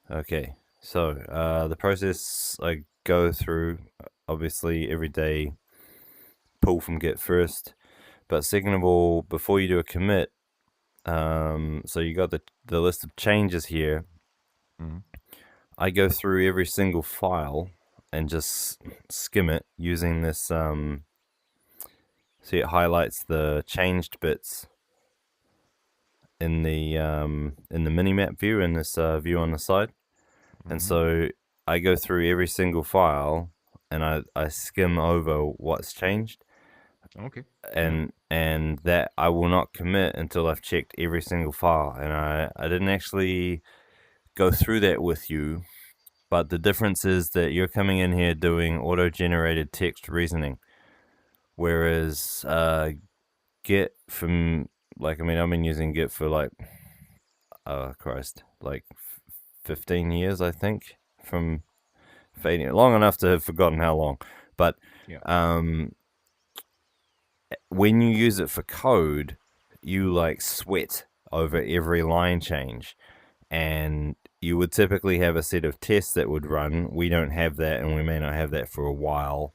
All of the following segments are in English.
Okay, so the process I go through, obviously every day, pull from Git first, but second of all, before you do a commit, so you got the list of changes here. Mm-hmm. I go through every single file and just skim it using this. See, it highlights the changed bits in the minimap view in this view on the side, and Mm-hmm. so I go through every single file and I skim over what's changed, Okay. Yeah. and that I will not commit until I've checked every single file. And I didn't actually go through that with you, but the difference is that you're coming in here doing auto-generated text reasoning, whereas Git from like, I mean, I've been using Git for like, oh Christ, like 15 years, I think, from fading long enough to have forgotten how long. But Yeah. um, when you use it for code, you like sweat over every line change, and you would typically have a set of tests that would run. We don't have that, and we may not have that for a while,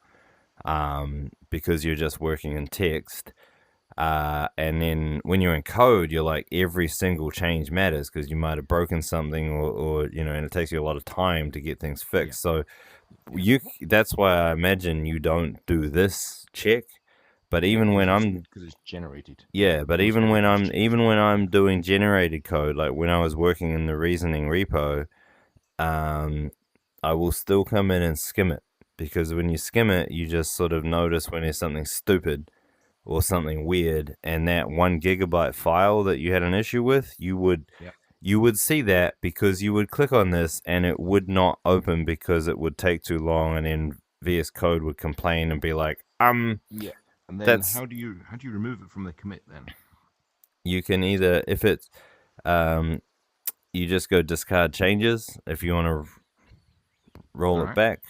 because you're just working in text. And then when you're in code, you're like, every single change matters because you might have broken something, or and it takes you a lot of time to get things Yeah. fixed. So Yeah. that's why I imagine you don't do this check. But Yeah. even when I'm Because it's generated. Yeah. yeah, but Once everything's changed. even when I'm doing generated code, like when I was working in the reasoning repo, um, I will still come in and skim it, because when you skim it, you just sort of notice when there's something stupid or something weird, and that 1 gigabyte file that you had an issue with, Yeah. you would see that, because you would click on this and it would not open because it would take too long, and then VS Code would complain and be like, Yeah. And then that's how do you remove it from the commit then? you can either, if it's um you just go discard changes if you want to All roll it right. back,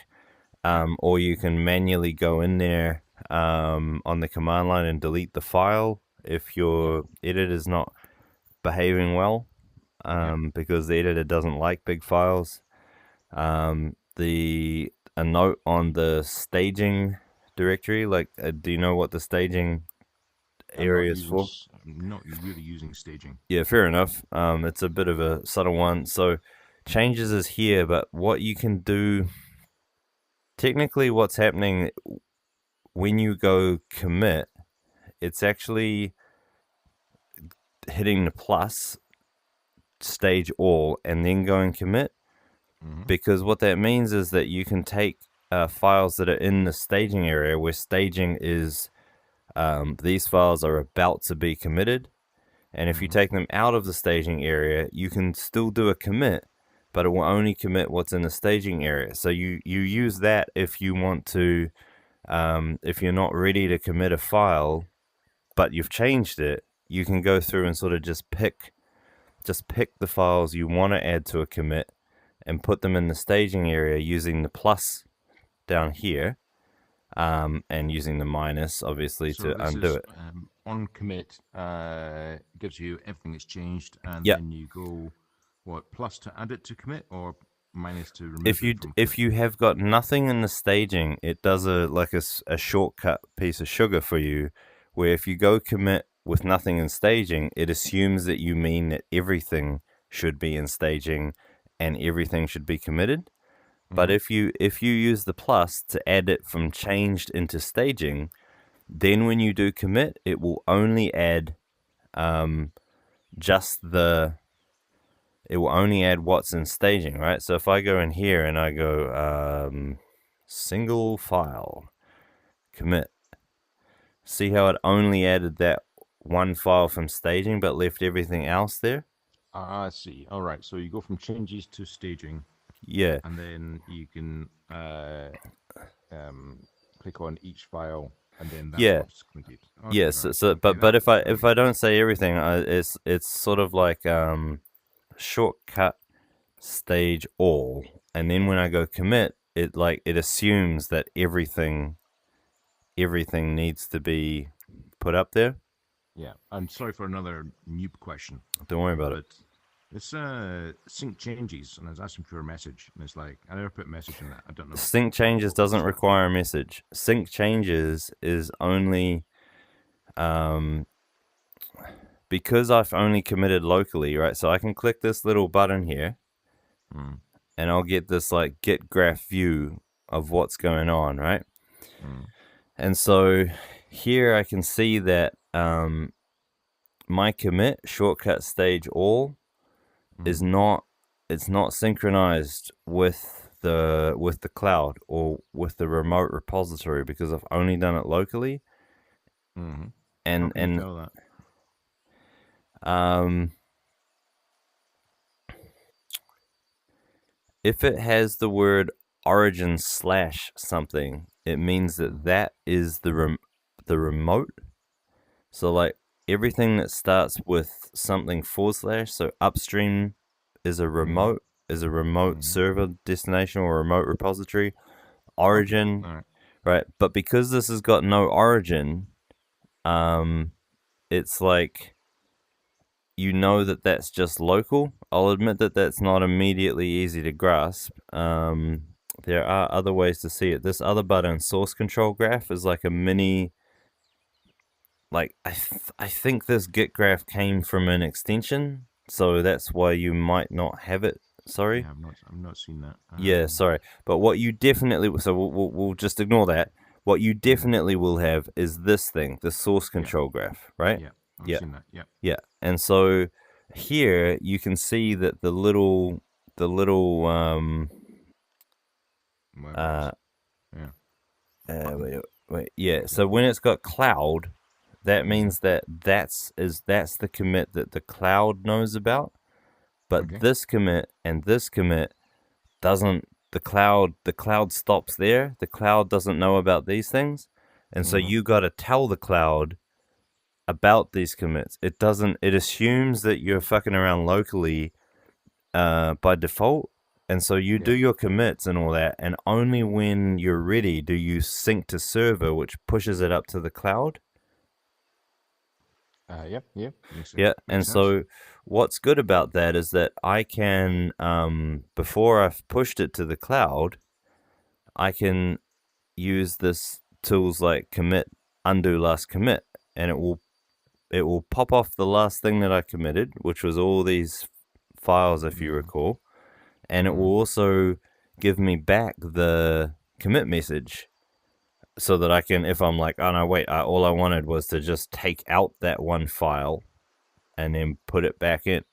Yeah. or you can manually go in there on the command line and delete the file if Yeah. your editor is not behaving well, Yeah. because the editor doesn't like big files. The A note on the staging directory, like, do you know what the staging area is for? I'm not really using staging. Yeah, fair enough. It's a bit of a subtle one. So changes is here, but what you can do, technically, what's happening when you go commit, it's actually hitting the plus stage all and then going commit, Mm-hmm. because what that means is that you can take files that are in the staging area, where staging is, these files are about to be committed, and if you Mm-hmm. take them out of the staging area, you can still do a commit, but it will only commit what's in the staging area. So you use that if you want to, if you're not ready to commit a file, but you've changed it, you can go through and sort of just pick the files you want to add to a commit and put them in the staging area using the plus down here, and using the minus, obviously, So to this undo is it. on commit, gives you everything that's changed, and Yeah. then you go what plus to add it to commit or minus to remove it from If commit. you have got nothing in the staging, it does a shortcut piece of sugar for you, where if you go commit with nothing in staging, it assumes that you mean that everything should be in staging and everything should be committed. But Mm-hmm. if you use the plus to add it from changed into staging, then when you do commit, it will only add, um, just the it will only add what's in staging, right? So if I go in here and I go, single file commit, see how it only added that one file from staging but left everything else there? I see. All right. So you go from changes to staging, Yeah. and then you can click on each file, and then that's Yeah. what's committed. Okay. Yes. All right. Okay. But That if I makes don't sense. say everything, it's sort of like, shortcut stage all, and then when I go commit, it assumes that everything needs to be put up there. Yeah. I'm sorry for another noob question, Don't worry about it. but It's sync changes, and I was asking for a message, and it's like I never put a message in that. I don't know Sync changes doesn't what's that. require a message. Sync changes is only um, because I've only committed locally, right? So I can click this little button here, Mm, and I'll get this like get graph view of what's going on, right? mm, And so here I can see that my commit shortcut stage all is mm, not, it's not synchronized with the cloud or with the remote repository because I've only done it locally. mm-hmm. How and can you and tell that? um if it has the word origin slash something, it means that Mm-hmm. that is the remote. So like everything that starts with something forward slash, so upstream is a Mm-hmm. remote, is a remote Mm-hmm. server destination or remote repository. Okay. Origin, All right. right? But because this has got no origin, um, it's like you know that that's just local. I'll admit that that's not immediately easy to grasp. There are other ways to see it. This other button, source control graph, is like a mini. Like I think this Git graph came from an extension, so that's why you might not have it. Sorry. Yeah, I'm not seeing that. Yeah, sorry. But what you definitely, so we'll just ignore that. What you Mm, definitely will have is this thing, the source yeah, control graph, right? yeah, I've Yeah, seen that. Yeah. yeah. And so here you can see that the little Whatever it uh is. Yeah. Button. wait, yeah. Yeah. So when it's got cloud, that Mm-hmm. means that that's the commit that the cloud knows about. But Okay. this commit and this commit doesn't, the cloud stops there. The cloud doesn't know about these things. And so Mm-hmm. you got to tell the cloud about these commits. It doesn't, it assumes that you're fucking around locally by default. And so you do Yeah. your commits and all that, and only when you're ready do you sync to server, which pushes it up to the cloud. Yep. Yep. Yeah, Makes and sense. so what's good about that is that I can, before I've pushed it to the cloud, I can use this tools like commit, undo last commit, and it will pop off the last thing that I committed, which was all these files, if you Mm-hmm. recall, and it Mm-hmm. will also give me back the commit message so that I can, if I'm like, oh no, wait, all I wanted was to just take out that one file and then put it back in,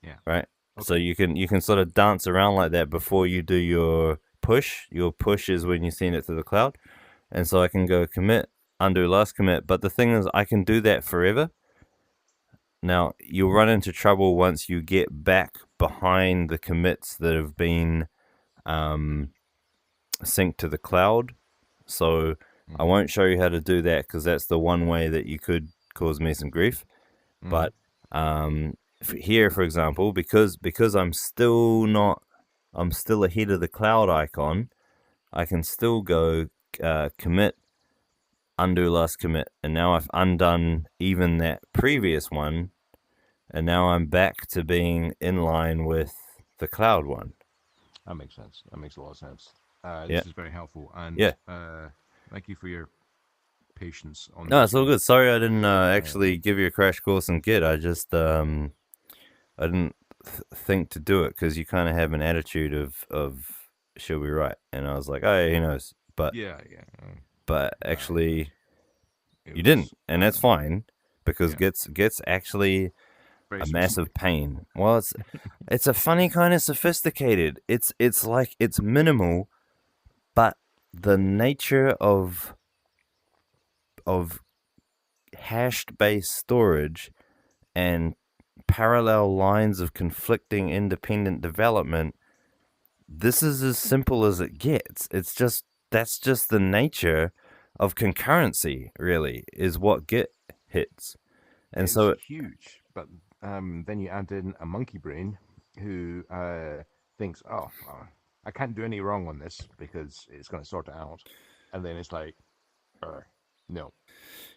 Yeah. right? So Okay. you can sort of dance around like that before you do your push. Your push is when you send it to the cloud, and so I can go commit, undo last commit. But the thing is, I can do that forever. Now you'll run into trouble once you get back behind the commits that have been um, synced to the cloud. So I Mm-hmm. won't show you how to do that because that's the one way that you could cause me some grief. Mm-hmm. But here, for example, because I'm still ahead of the cloud icon. I can still go commit, undo last commit, and now I've undone even that previous one, and now I'm back to being in line with the cloud one. That makes sense. That makes a lot of sense. Yeah, This is very helpful, and yeah. thank you for your patience on No, it's this all one. good. Sorry, I didn't Uh, actually give you a crash course in Git. I just I didn't think to do it because you kind of have an attitude of she'll be right, and I was like, oh, yeah, who knows? yeah, yeah. But No, actually, it you didn't, was and that's fine because yeah, Git's actually very a massive specific. pain. Well, it's a funny kind of sophisticated. It's like it's minimal, but the nature of hashed based storage and parallel lines of conflicting independent development, this is as simple as it gets. It's just, that's just the nature of concurrency, really, is what Git hits. And It's so huge, but then you add in a monkey brain who thinks, oh, I can't do any wrong on this because it's going to sort it out, and then it's like, no.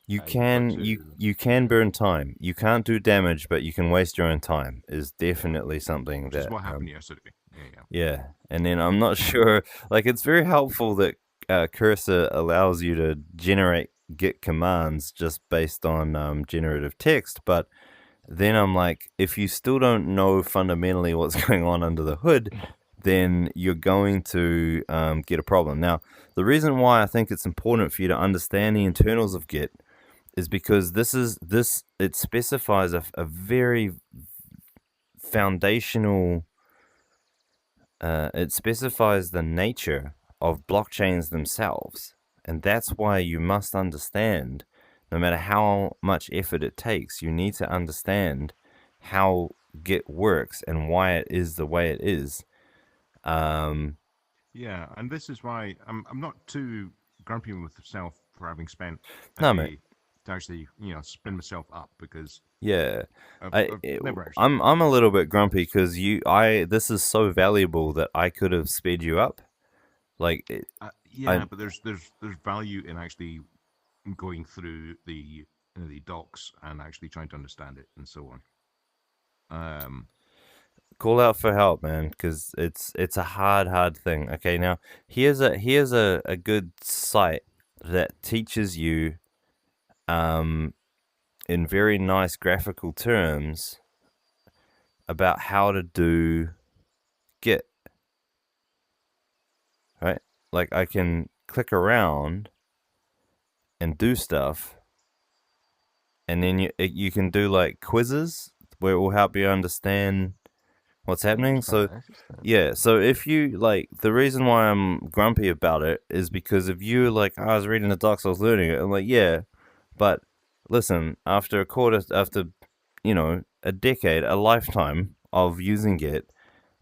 You You've got can you to, you can burn time. You can't do damage, but you can waste your own time. Is yeah, definitely something which is that what happened yesterday. Yeah, yeah. yeah. And then I'm not sure. Like it's very helpful that Cursor allows you to generate Git commands just based on generative text, but then I'm like, if you still don't know fundamentally what's going on under the hood, then you're going to get a problem. Now, the reason why I think it's important for you to understand the internals of Git is because this it specifies a very foundational. It specifies the nature of blockchains themselves, and that's why you must understand. No matter how much effort it takes, you need to understand how Git works and why it is the way it is. Um, Yeah, and this is why I'm not too grumpy with myself for having spent a no, mate. day to actually spin myself up because Yeah, I've never actually I'm a used little it. bit grumpy because this is so valuable that I could have sped you up. Like, I Yeah, but there's value in actually going through the docs and actually trying to understand it and so on. Um, call out for help, man, because it's a hard thing. Okay, now here's a good site that teaches you um in very nice graphical terms about how to do Git, right? Like I can click around and do stuff, and then you can do like quizzes where it will help you understand what's happening. So interesting. yeah, so if you like the reason why I'm grumpy about it is because if you like I was reading the docs, I was learning it. I'm like, yeah, but listen, after a decade, a lifetime of using it,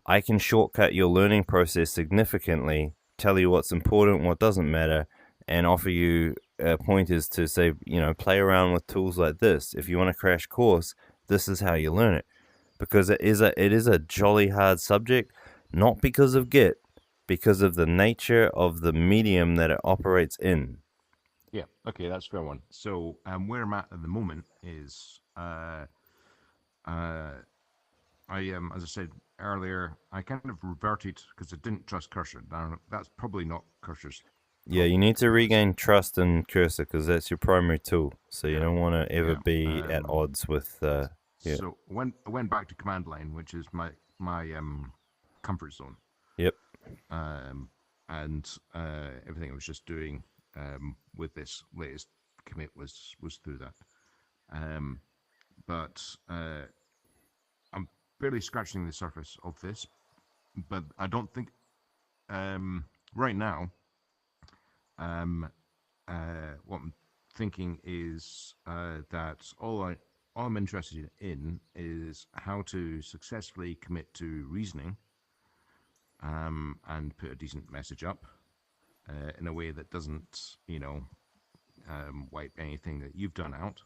I can shortcut your learning process significantly, tell you what's important, what doesn't matter, and offer you pointers to say, play around with tools like this. If you want to crash course, this is how you learn it. Because it is a jolly hard subject, not because of Git, because of the nature of the medium that it operates in. Yeah, okay, that's a fair one. So where I'm at the moment is uh, as I said earlier, I kind of reverted because I didn't trust Cursor. Now that's probably not Cursor's Yeah, you problem need to because regain trust in Cursor because that's your primary tool. So you yeah, don't want to ever yeah. be at odds with. Yeah. So when I went back to command line, which is my comfort zone, Yep. um, and everything I was just doing with this latest commit was through that. Um, but I'm barely scratching the surface of this. But I don't think right now um, what I'm thinking is that all I'm interested in is how to successfully commit to reasoning and put a decent message up in a way that doesn't, wipe anything that you've done out.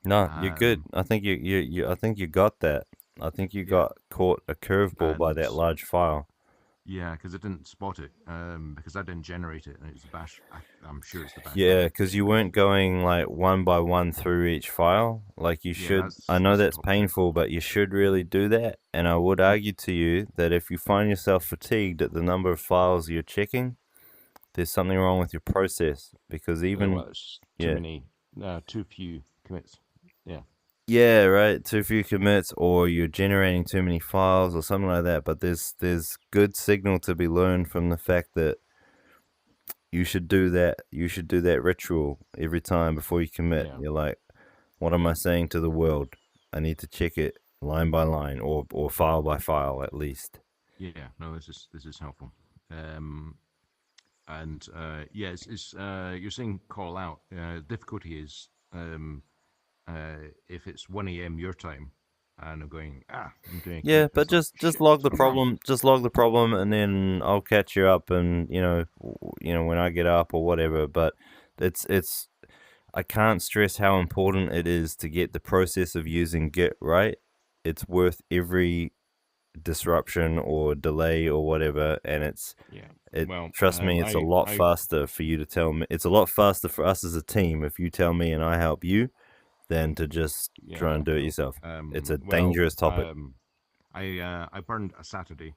No, you're good. Um, I think I think you got that. I think you yeah, got caught a curveball by and that large file. yeah, because I didn't spot it because I didn't generate it, and it's the bash. I'm sure it's the bash Yeah, line because you anyway. weren't going like one by one through each file like you Yeah, should. I know that's the that's top thing. painful, but you should really do that. And I would Mm, argue to you that if you find yourself fatigued at the number of files you're checking, there's something wrong with your process. Because there even, was too yeah, many, too few commits. Yeah, yeah, right, too few commits, or you're generating too many files, or something like that. But there's good signal to be learned from the fact that you should do that. You should do that ritual every time before you commit. yeah, You're like, what am I saying to the world? I need to check it line by line or file by file at least. yeah. No, this is helpful. Um, and yeah, you're saying call out. Difficulty is if it's 1 a.m. your time, and I'm going I'm doing a Yeah, commit. but It's like just shit. log What's the going wrong? problem. Just log the problem, and then I'll catch you up. And when I get up or whatever. But it's I can't stress how important it is to get the process of using Git right. It's worth every disruption or delay or whatever, and Yeah. it Well, trust me, it's a lot faster for you to tell me. It's a lot faster for us as a team if you tell me and I help you than to just yeah, try and do it cool. yourself. It's a Well, dangerous topic. I burned a Saturday,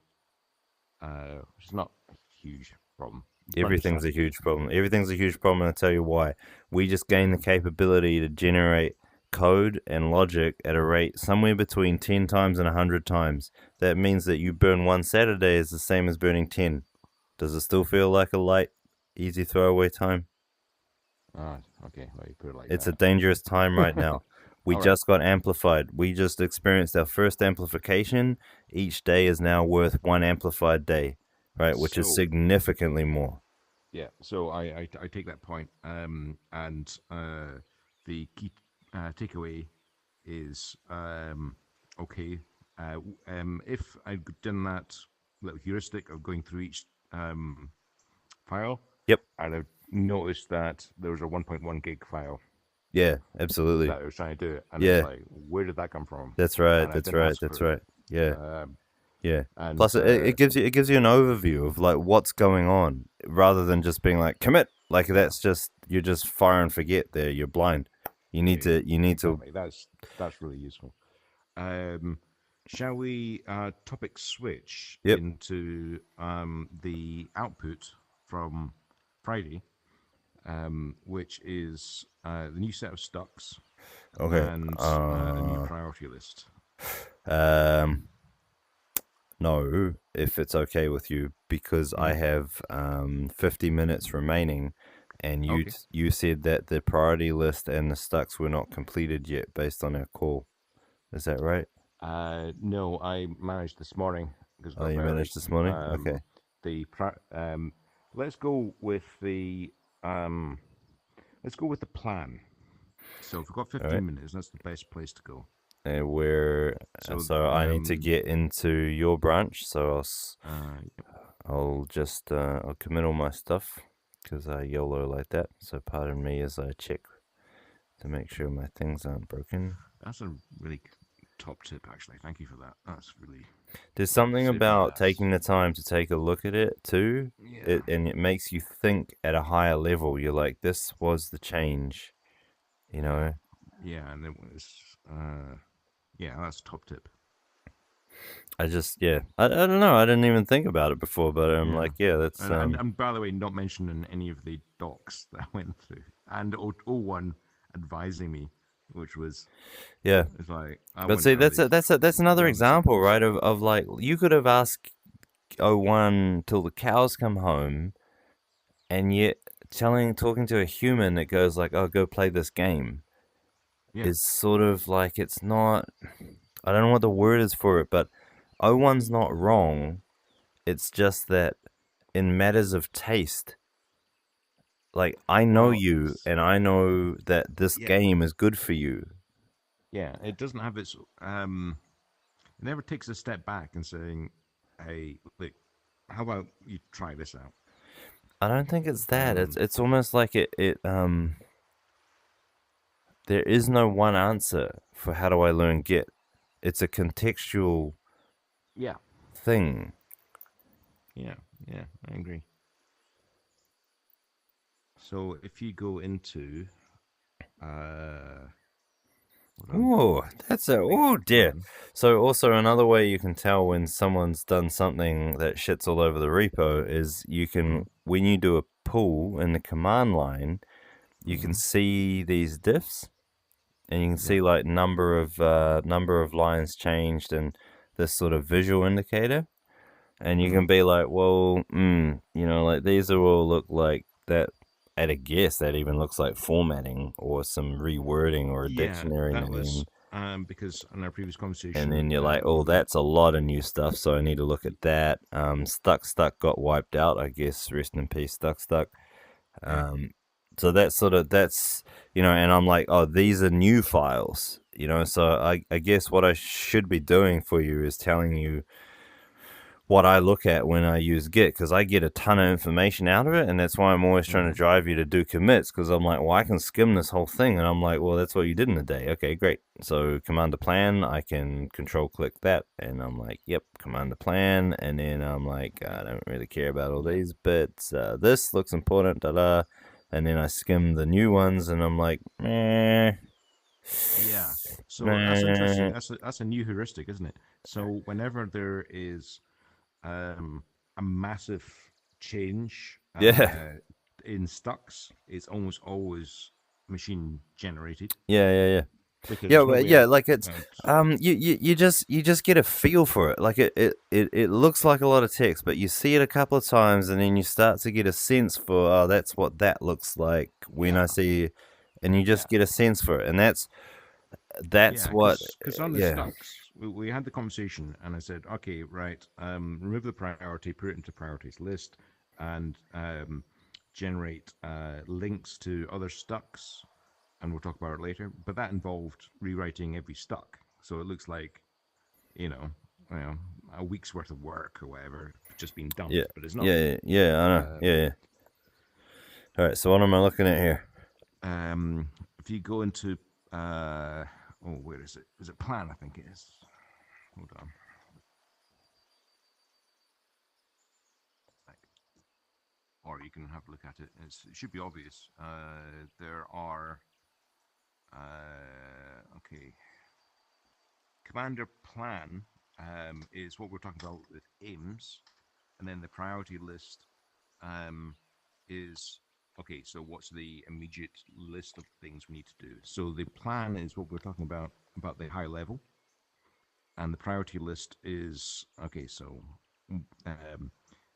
which is not a huge problem. Burned a Everything's a Saturday. huge problem. Everything's a huge problem, and I'll tell you why. We just gain the capability to generate code and logic at a rate somewhere between 10 times and 100 times. That means that you burn one Saturday is the same as burning 10. Does it still feel like a light, easy throwaway time? Ah, okay. Well, you put it like It's a that. dangerous time right now. We All right. just got amplified. We just experienced our first amplification. Each day is now worth one amplified day, right? Which is So significantly more. yeah, so I take that point. And the key takeaway is okay. If I'd done that little heuristic of going through each file, Yep. I'd have noticed that there was a 1.1 gig file Yeah, absolutely. that I was trying to do it, and it's Yeah, like, where did that come from? that's right. And I That's didn't right. ask That's for it. right. Yeah. Um, Yeah. and Plus, it gives you an overview of like what's going on rather than just being like commit. Like yeah, that's just you're just fire and forget. There, you're blind. You need yeah, to. You need to. exactly. That's really useful. Um, shall we topic switch Yep. into the output from Friday, which is the new set of stocks Okay. and a new priority list? Um. No, if it's okay with you, because I Mm. have 50 minutes remaining, and Okay. you said that the priority list and the stacks were not completed yet based on our call. Is that right? No, I managed this morning because I Oh, got up you early. managed this morning. Okay. The let's go with the um, let's go with the plan. So if we've got All 15 right. minutes, that's the best place to go. And we're So so I need to get into your branch, so yep. I'll just I'll commit all my stuff because I YOLO like that. So pardon me as I check to make sure my things aren't broken. That's a really top tip, actually. Thank you for that. That's really There's something saved my about ass. taking the time to take a look at it too. Yeah, And it makes you think at a higher level. You're like, this was the change, you know. yeah, and it was yeah, that's top tip. I just yeah, I don't know. I didn't even think about it before, but I'm Yeah. like, yeah, that's And by the way, not mentioning any of the docs that I went through, and O1 advising me, which was yeah. it's like I But wonder see, how they've that's another done this in example, post. right? Of like you could have asked O1 till the cows come home, and yet talking to a human that goes like, "Oh, go play this game," Yeah. is sort of like it's not. I don't know what the word is for it, but O1's not wrong. It's just that in matters of taste, like I know Well, you, it's and I know that this yeah, game is good for you. yeah. It doesn't have its it never takes a step back and saying, "Hey, look, how about you try this out?" I don't think it's that. Um, It's almost like it. There is no one answer for how do I learn Git. It's a contextual yeah, thing. yeah, yeah. I agree. So if you go into hold on, Oh, that's a the oh dear. plan. So also another way you can tell when someone's done something that shits all over the repo is you Mm-hmm, can when you do a pull in the command line, you can mm-hmm. see these diffs and you can Yeah. see like number of lines changed and this sort of visual indicator. And you Mm-hmm. can be like, well, like these are all look like that. At a guess, that even looks like formatting or some rewording or a Yeah, dictionary that was name. because in our previous And conversation, then you're like, oh, that's a lot of new stuff, so I need to look at that. Stuck got wiped out, I guess. Rest in peace, Stuck. yeah, Um, so that's and I'm like, oh, these are new files, So I guess what I should be doing for you is telling you what I look at when I use Git, because I get a ton of information out of it, and that's why I'm always trying to Mm-hmm. drive you to do commits, because I'm like, well, I can skim this whole thing, and I'm like, well, that's what you did in a day. Okay, great. So command to plan, I can control click that, and I'm like, yep, command to plan, and then I'm like, I don't really care about all Yeah. these bits. This looks important, da da, and then I skim the new ones, and I'm like, meh, Yeah. So that's interesting. meh. That's a new heuristic, isn't it? So whenever there is um, a massive change Yeah, in stocks, it's almost always machine generated yeah. because Yeah, there's no well, way yeah, like it's out. you just get a feel for it. Like it looks like a lot of text, but you see it a couple of times and then you start to get a sense for, oh, that's what that looks like when Yeah, I see, and you yeah, just get a sense for it. And that's yeah. what, Because on the yeah. stocks, we had the conversation, and I said, okay, right, remove the priority, put it into priorities list, and generate links to other stocks, and we'll talk about it later. But that involved rewriting every stock, so it looks like you know, you know, a week's worth of work or whatever just being Yeah. dumped, but it's not. Yeah, I know. Um, Yeah. All right, so what am I looking at here? if you go into, oh, where is it? Is it plan? I think it is. Hold on. Or you can have a look at it. It should be obvious. There are, okay, Commander plan is what we're talking about with aims, and then the priority list um, is okay. So what's the immediate list of things we need to do? So the plan is what we're talking about the high level, and the priority list is okay. So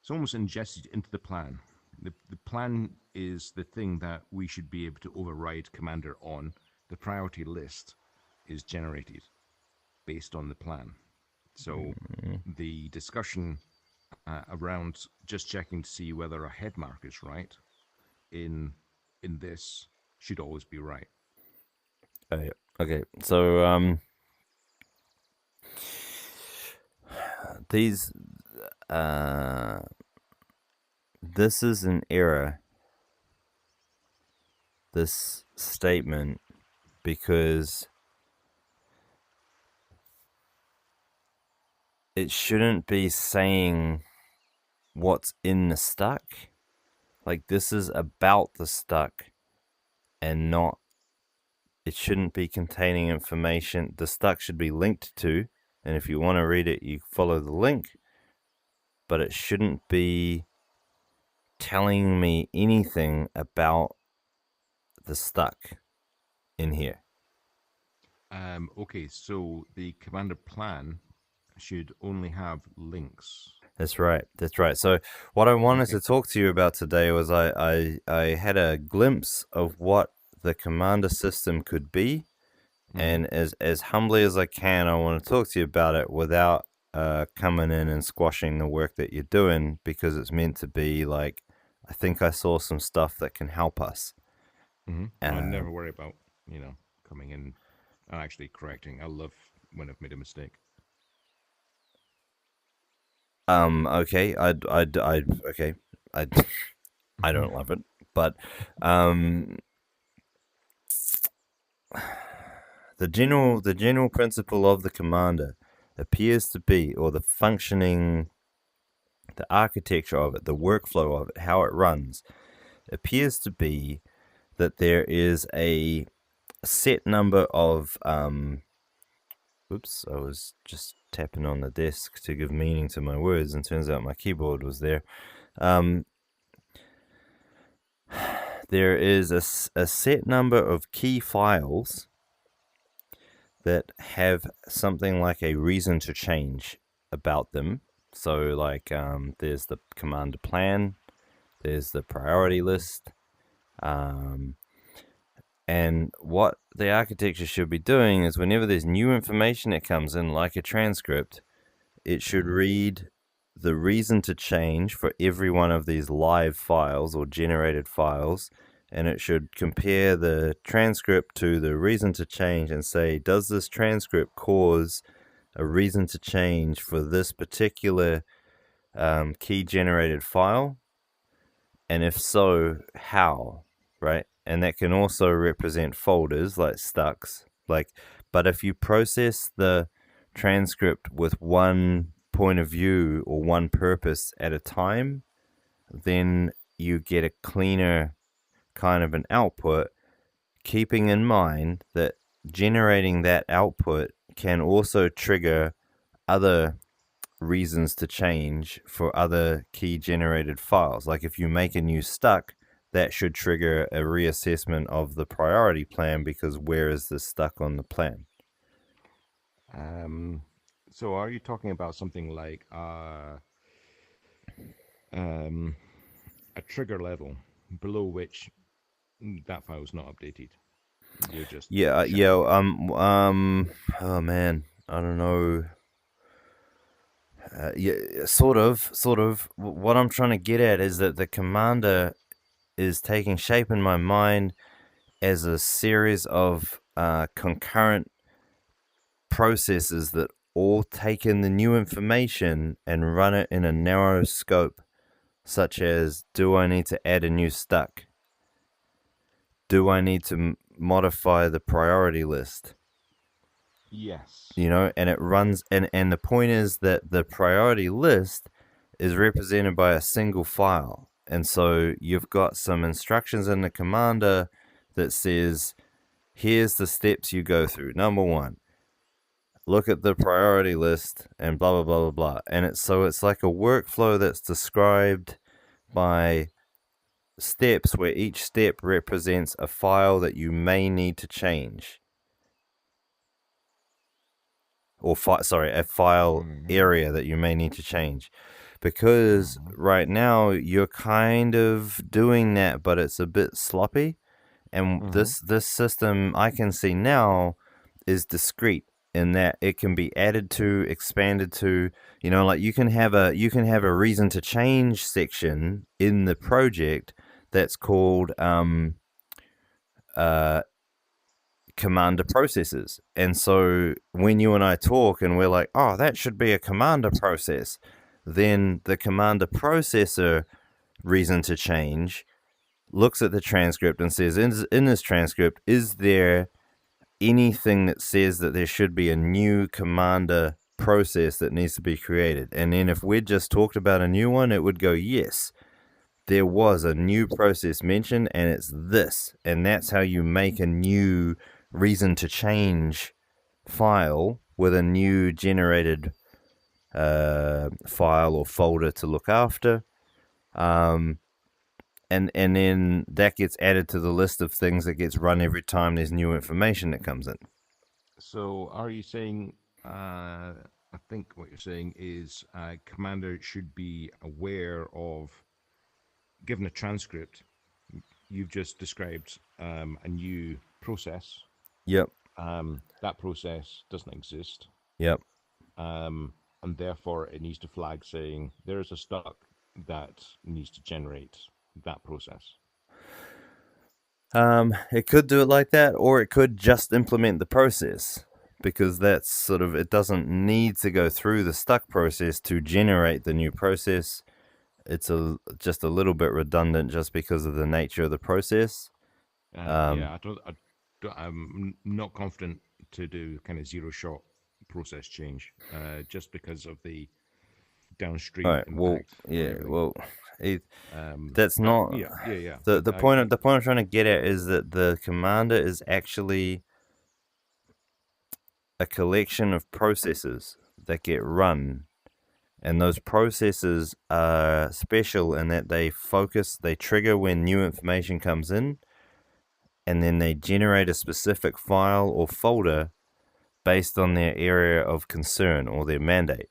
it's almost ingested into the plan. The plan is the thing that we should be able to override Commander on. The priority list is generated based on the plan. So Mm, the discussion around just checking to see whether a head mark is right in in this should always be right. okay. Okay. So these uh this is an error, this statement, because it shouldn't be saying what's in the stuck. Like, this is about the stuck and not, it shouldn't be containing information. The stuck should be linked to, and if you want to read it, you follow the link, but it shouldn't be telling me anything about the stuck in here. Okay, so the commander plan should only have links. That's right. That's right. So what I wanted Okay. to talk to you about today was I had a glimpse of what the commander system could be, Mm-hmm. and as humbly as I can, I want to talk to you about it without coming in and squashing the work that you're doing, because it's meant to be like, I think I saw some stuff that can help us. Mm-hmm. I Um, never worry about coming in and actually correcting. I love when I've made a mistake. okay, okay, I, I don't love it, but um, the general principle of the commander appears to be, or the functioning, the architecture of it, the workflow of it, how it runs, appears to be that there is a set number of oops, I was just tapping on the desk to give meaning to my words, and turns out my keyboard was there. Um, there is a set number of key files that have something like a reason to change about them. So, like, there's the command to plan, there's the priority list, um, and what the architecture should be doing is whenever there's new information that comes in, like a transcript, it should Mm-hmm. read the reason to change for every one of these live files or generated files, and it should compare the transcript to the reason to change and say, does this transcript cause a reason to change for this particular key generated file? And if so, how? Right? And that can also represent folders like stucks. But if you process the transcript with one point of view or one purpose at a time, then you get a cleaner kind of an output, keeping in mind that generating that output can also trigger other reasons to change for other key generated files. Like if you make a new stuck, that should trigger a reassessment of the priority plan because where is this stuck on the plan? Um, so are you talking about something like um, a trigger level below which that file is not updated? You're just Yeah, yeah. shutting. Oh man, I don't know. Yeah, sort of, sort of. What I'm trying to get at is that the commander is taking shape in my mind as a series of concurrent processes that all take in the new information and run it in a narrow scope, such as do I need to add a new stuck? Do I need to modify the priority list? Yes. And it runs, and the point is that the priority list is represented by a single file. And so you've got some instructions in the commander that says, here's the steps you go through. Number one, look at the priority list and blah blah blah blah blah. And it's like a workflow that's described by steps where each step represents a file that you may need to change, or a file Mm-hmm. area that you may need to change. Because Mm-hmm. right now you're kind of doing that, but it's a bit sloppy. And Mm-hmm. this system I can see now is discrete in that it can be added to, expanded to. Like you can have a reason to change section in the project that's called uh, commander processes. And so when you and I talk and we're like, oh, that should be a commander process, then the commander processor reason to change looks at the transcript and says, in this transcript, is there anything that says that there should be a new commander process that needs to be created? And then if we'd just talked about a new one, it would go, yes, there was a new process mentioned, and it's this. And that's how you make a new reason to change file with a new generated file or folder to look after. Um, and then that gets added to the list of things that gets run every time there's new information that comes in. So are you saying, I think what you're saying is Commander should be aware of, given a transcript, you've just described a new process. Yep, That process doesn't exist. yep. Um, and therefore it needs to flag saying there's a stuck that needs to generate that process. It could do it like that, or it could just implement the process, because that's sort of, it doesn't need to go through the stuck process to generate the new process. It's just a little bit redundant just because of the nature of the process. Um, Yeah, I'm not confident to do kind of zero shot process change just because of the all downstream right. Well, impact on yeah. everything. Well, it, that's But not yeah, yeah, yeah. the point. The point I'm trying to get at is that the commander is actually a collection of processes that get run, and those processes are special in that they trigger when new information comes in, and then they generate a specific file or folder based on their area of concern or their mandate.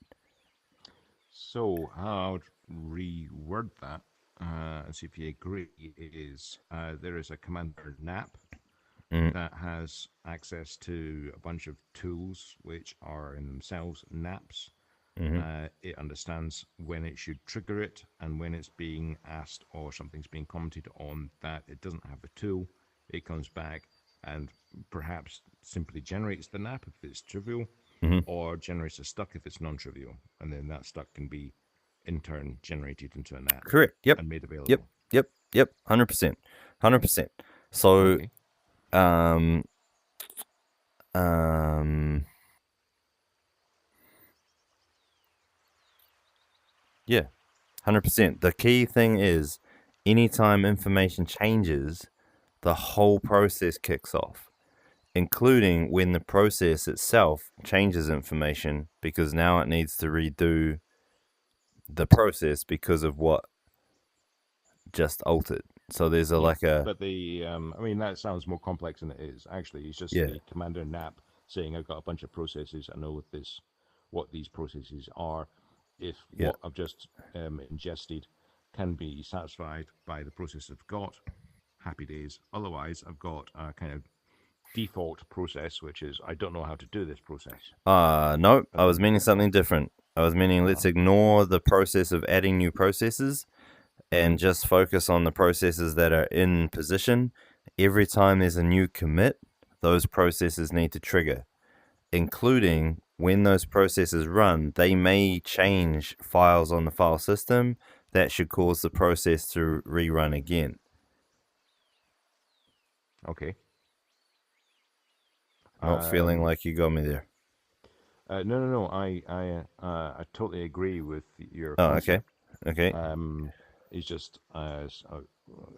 So how I would reword that and see if you agree is there is a commander nap Mm, that has access to a bunch of tools which are in themselves naps. mm-hmm, It understands when it should trigger it and when it's being asked or something's being commented on that it doesn't have a tool. It comes back and perhaps simply generates the nap if it's trivial, mm-hmm. or generates a stuck if it's non-trivial, and then that stuck can be in turn generated into an app Correct. Yep. and made Yep. available. Yep. Yep. 100%. 100%. So, Okay. um, um, yeah, 100%. The key thing is anytime information changes, the whole process kicks off, including when the process itself changes information because now it needs to redo the process because of what just altered. So there's a Yeah, like a but the I mean that sounds more complex than it is. Actually, it's just yeah, the commander nap saying I've got a bunch of processes. I know what these processes are. If yeah. what I've just ingested can be satisfied by the process I've got, happy days. Otherwise, I've got a kind of default process, which is I don't know how to do this process. No, I I don't was know meaning how to. something different. I was meaning Uh-huh. let's ignore the process of adding new processes Mm-hmm. and just focus on the processes that are in position. Every time there's a new commit, those processes need to trigger, including when those processes run, they may change files on the file system that should cause the process to rerun again. Okay. Not feeling Um, like you got me there. no, no, no. I totally agree with your Oh, okay. concept. Okay. It's just a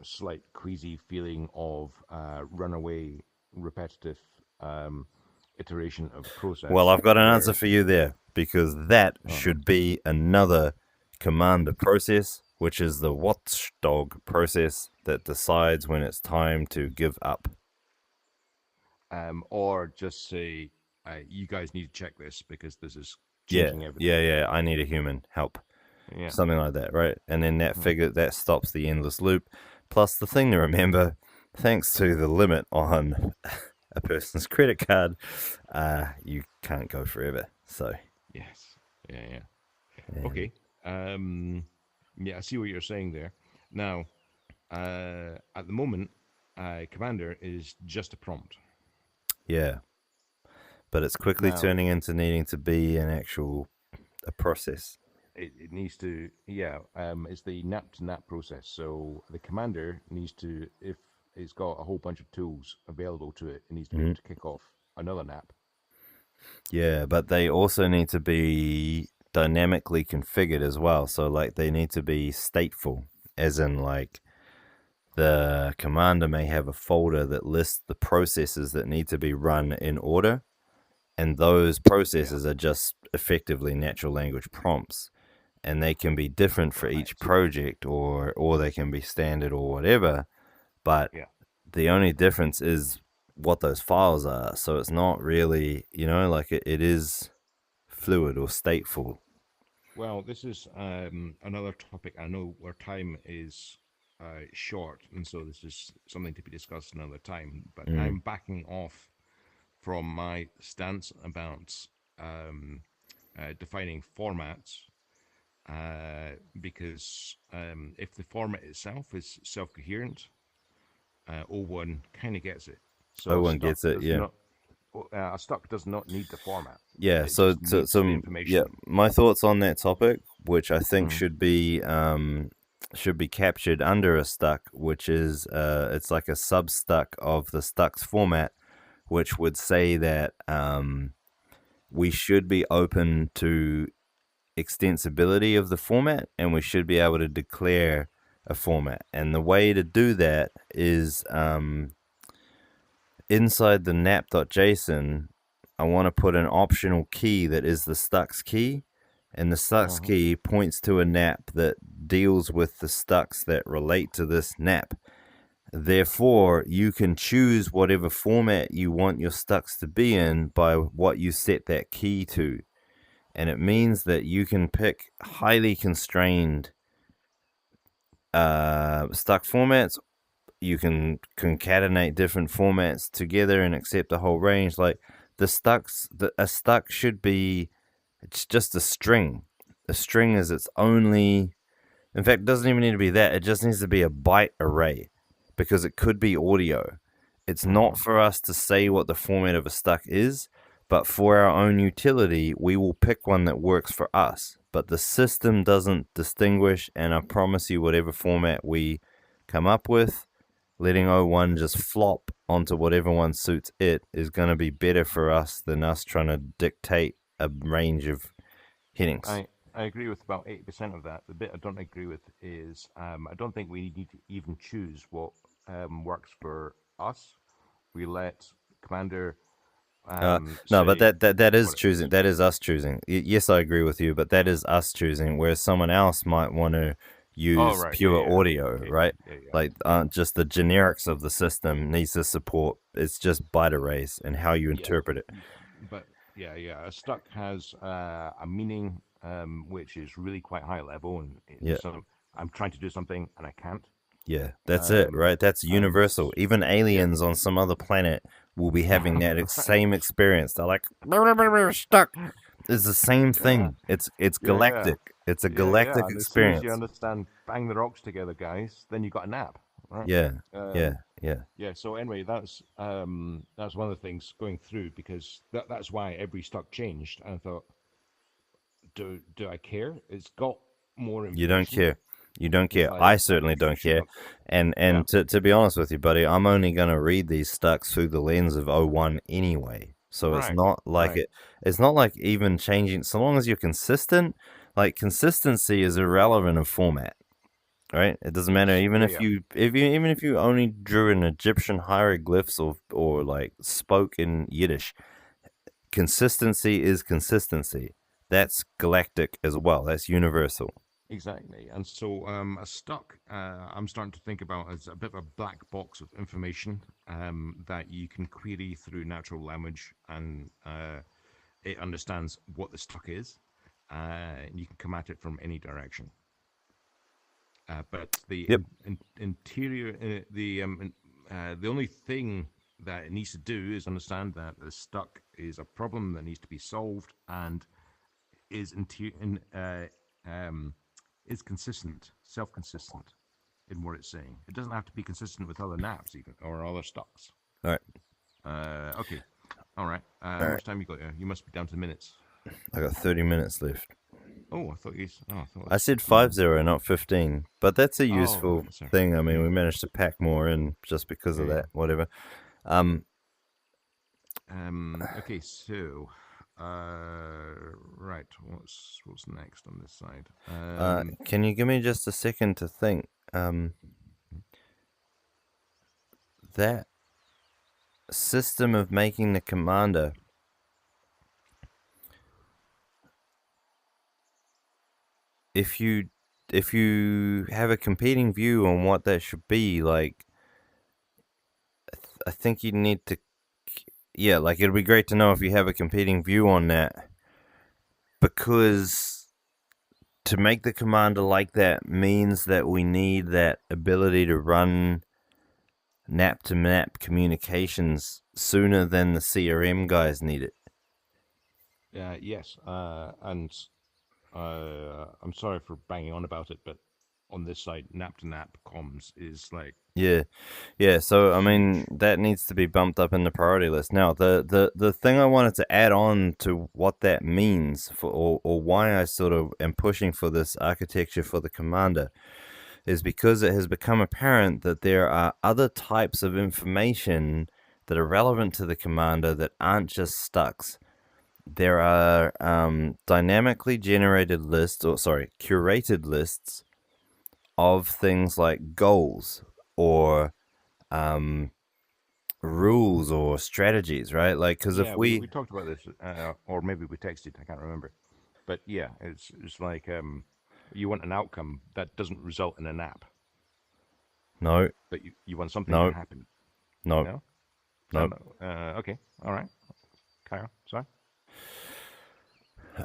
slight queasy feeling of runaway, repetitive um, iteration of a Well, process I've got an answer where, for you there because that uh should be another commander process, which is the watchdog process that decides when it's time to give up. or just say, you guys need to check this because this is Yeah, changing everything. yeah, yeah. I need a human help, Yeah. something like that, right? And then that Mhm. figure that stops the endless loop. Plus, the thing to remember, thanks to the limit on a person's credit card, you can't go forever. So, Yes. Yeah, yeah. and Okay. Um, yeah, I see what you're saying there. Now, at the moment, Commander is just a prompt. yeah, but it's quickly Now, turning into needing to be an actual a process. it needs to, yeah, it's the nap to nap process. So the commander needs to, if it's got a whole bunch of tools available to it, it needs to be able Mhm. to kick off another nap. Yeah, but they also need to be dynamically configured as well. So, like, they need to be stateful, as in, like, the commander may have a folder that lists the processes that need to be run in order, and those Yeah, processes are just effectively natural language prompts. And they can be different for right. each So, project, or they can be standard or whatever. But yeah. the only difference is what those files are. So it's not really, like it is fluid or stateful. Well, this is another topic. I know our time is short, and so this is something to be discussed another time. But Mm. I'm backing off from my stance about defining formats because if the format itself is self-coherent, O1 kind of gets it. So Oh, one gets it. Yeah. a stuck does not need the format. Yeah. It So, just so needs the some, yeah, information. my thoughts on that topic, which I think Mm. should be captured under a stuck, which is it's like a sub stuck of the stuck's format, which would say that we should be open to extensibility of the format, and we should be able to declare a format. And the way to do that is inside the nap.json, I want to put an optional key that is the stucks key. And the stucks Uh-huh. key points to a nap that deals with the stucks that relate to this nap. Therefore, you can choose whatever format you want your stucks to be in by what you set that key to. And it means that you can pick highly constrained stuck formats. You can concatenate different formats together and accept the whole range. Like a stuck should be, it's just a string. A string is its only. In fact, it doesn't even need to be that. It just needs to be a byte array because it could be audio. It's Uh-huh. not for us to say what the format of a stuck is, But for our own utility, we will pick one that works for us. But the system doesn't distinguish, and I promise you, whatever format we come up with, letting O1 just flop onto whatever one suits it is going to be better for us than us trying to dictate a range of headings. I agree with about 80% of that. The bit I don't agree with is I don't think we need to even choose what works for us. We let Commander No, but say that is what it choosing. thinks. That is us choosing. Yes, I agree with you, but that is us choosing. Whereas someone else might want to Oh, use right. Yeah, pure yeah. audio, Okay. right? Yeah, yeah. Like just the generics of the system needs to support. It's just byte arrays and how you Yeah. interpret it. Yeah. But yeah, yeah. A stuck has a meaning which is really quite high level. And Yeah, so I'm trying to do something and I can't. yeah, that's it, Um, right? That's and universal. Even yeah. aliens on some other planet will be having that same experience. They're like stuck. It's the same Yeah. thing. It's Yeah, yeah. galactic. It's a Yeah, yeah. galactic And as soon as you experience. understand bang the rocks together, guys, then you got a nap, right? Yeah, Um, yeah, yeah. yeah. So anyway, that's one of the things going through because that's why every stock changed. And I thought, do I care? It's got more You don't information. care. You don't It's care. I like certainly don't should care. not. And Yeah. to be honest with you, buddy, I'm only gonna read these stacks through the lens of O1 anyway. So it's Right. not like Right. it. It's not like even changing. So long as you're consistent, like consistency is irrelevant of format, right? It doesn't matter. Yes. Even Yeah. if Yeah. you only drew in Egyptian hieroglyphs or like spoke in Yiddish, consistency is consistency. That's galactic as well. That's universal. Exactly. And so a stock, I'm starting to think about as a bit of a black box of information that you can query through natural language, and it understands what the stock is, and you can come at it from any direction. But Yep. interior, the only thing that it needs to do is understand that the stuck is a problem that needs to be solved and is is consistent, self-consistent in what it's saying. It doesn't have to be consistent with other naps even or other stocks. All right. Okay, all right. All How right. much time you got here? You must be down to minutes. I got 30 minutes left. Oh, I thought you. Oh, I thought it I was. said 50, not 15, but that's a Oh, useful right, sorry. thing. I mean, Yeah, we managed to pack more in just because yeah, of yeah. that. Whatever. Um. Okay, so, right. What's next on this side? Can you give me just a second to think? That system of making the commander. If you have a competing view on what that should be, like, I think you need to. Yeah, like it'd be great to know if you have a competing view on that, because to make the commander like that means that we need that ability to run nap to map communications sooner than the CRM guys need it. Yes, and I'm sorry for banging on about it, but on this side, nap to nap comms is like Yeah, yeah. So I mean, huge. that needs to be bumped up in the priority list. Now, the thing I wanted to add on to what that means for, or why I sort of am pushing for this architecture for the commander, is because it has become apparent that there are other types of information that are relevant to the commander that aren't just stucks. There are dynamically generated lists, or sorry, curated lists of things like goals or um, rules or strategies, right? Like, because if Yeah, we we talked about this, or maybe we texted. I can't remember, but yeah, it's like you want an outcome that doesn't result in a nap, no, but you want something to no, happen. no, No, no, no. no. Okay, all right. Carry on. Sorry.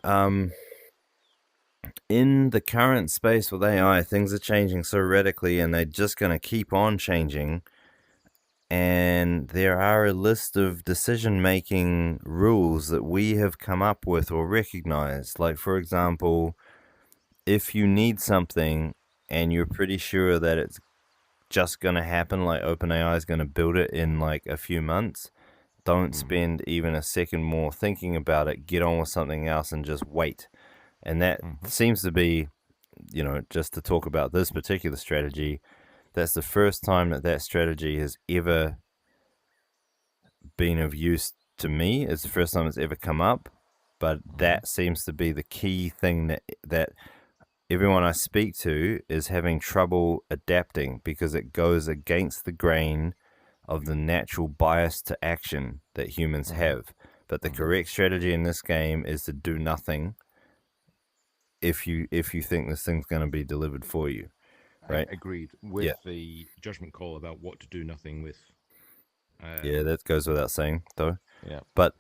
Um, in the current space with AI, things are changing so radically, and they're just going to keep on changing. And there are a list of decision making rules that we have come up with or recognized. Like, for example, if you need something and you're pretty sure that it's just going to happen, like OpenAI is going to build it in like a few months, Don't Mm-hmm. spend even a second more thinking about it. Get on with something else and just wait. And that Mm-hmm. seems to be, just to talk about this particular strategy, that's the first time that strategy has ever been of use to me. It's the first time it's ever come up. But Mm-hmm. that seems to be the key thing that everyone I speak to is having trouble adapting because it goes against the grain of the natural bias to action that humans Mm-hmm. have. But the Mm-hmm. correct strategy in this game is to do nothing if you think this thing's going to be delivered for you, right? Agreed Yeah. with the judgment call about what to do nothing with. Yeah, Um, that goes without saying though. yeah. But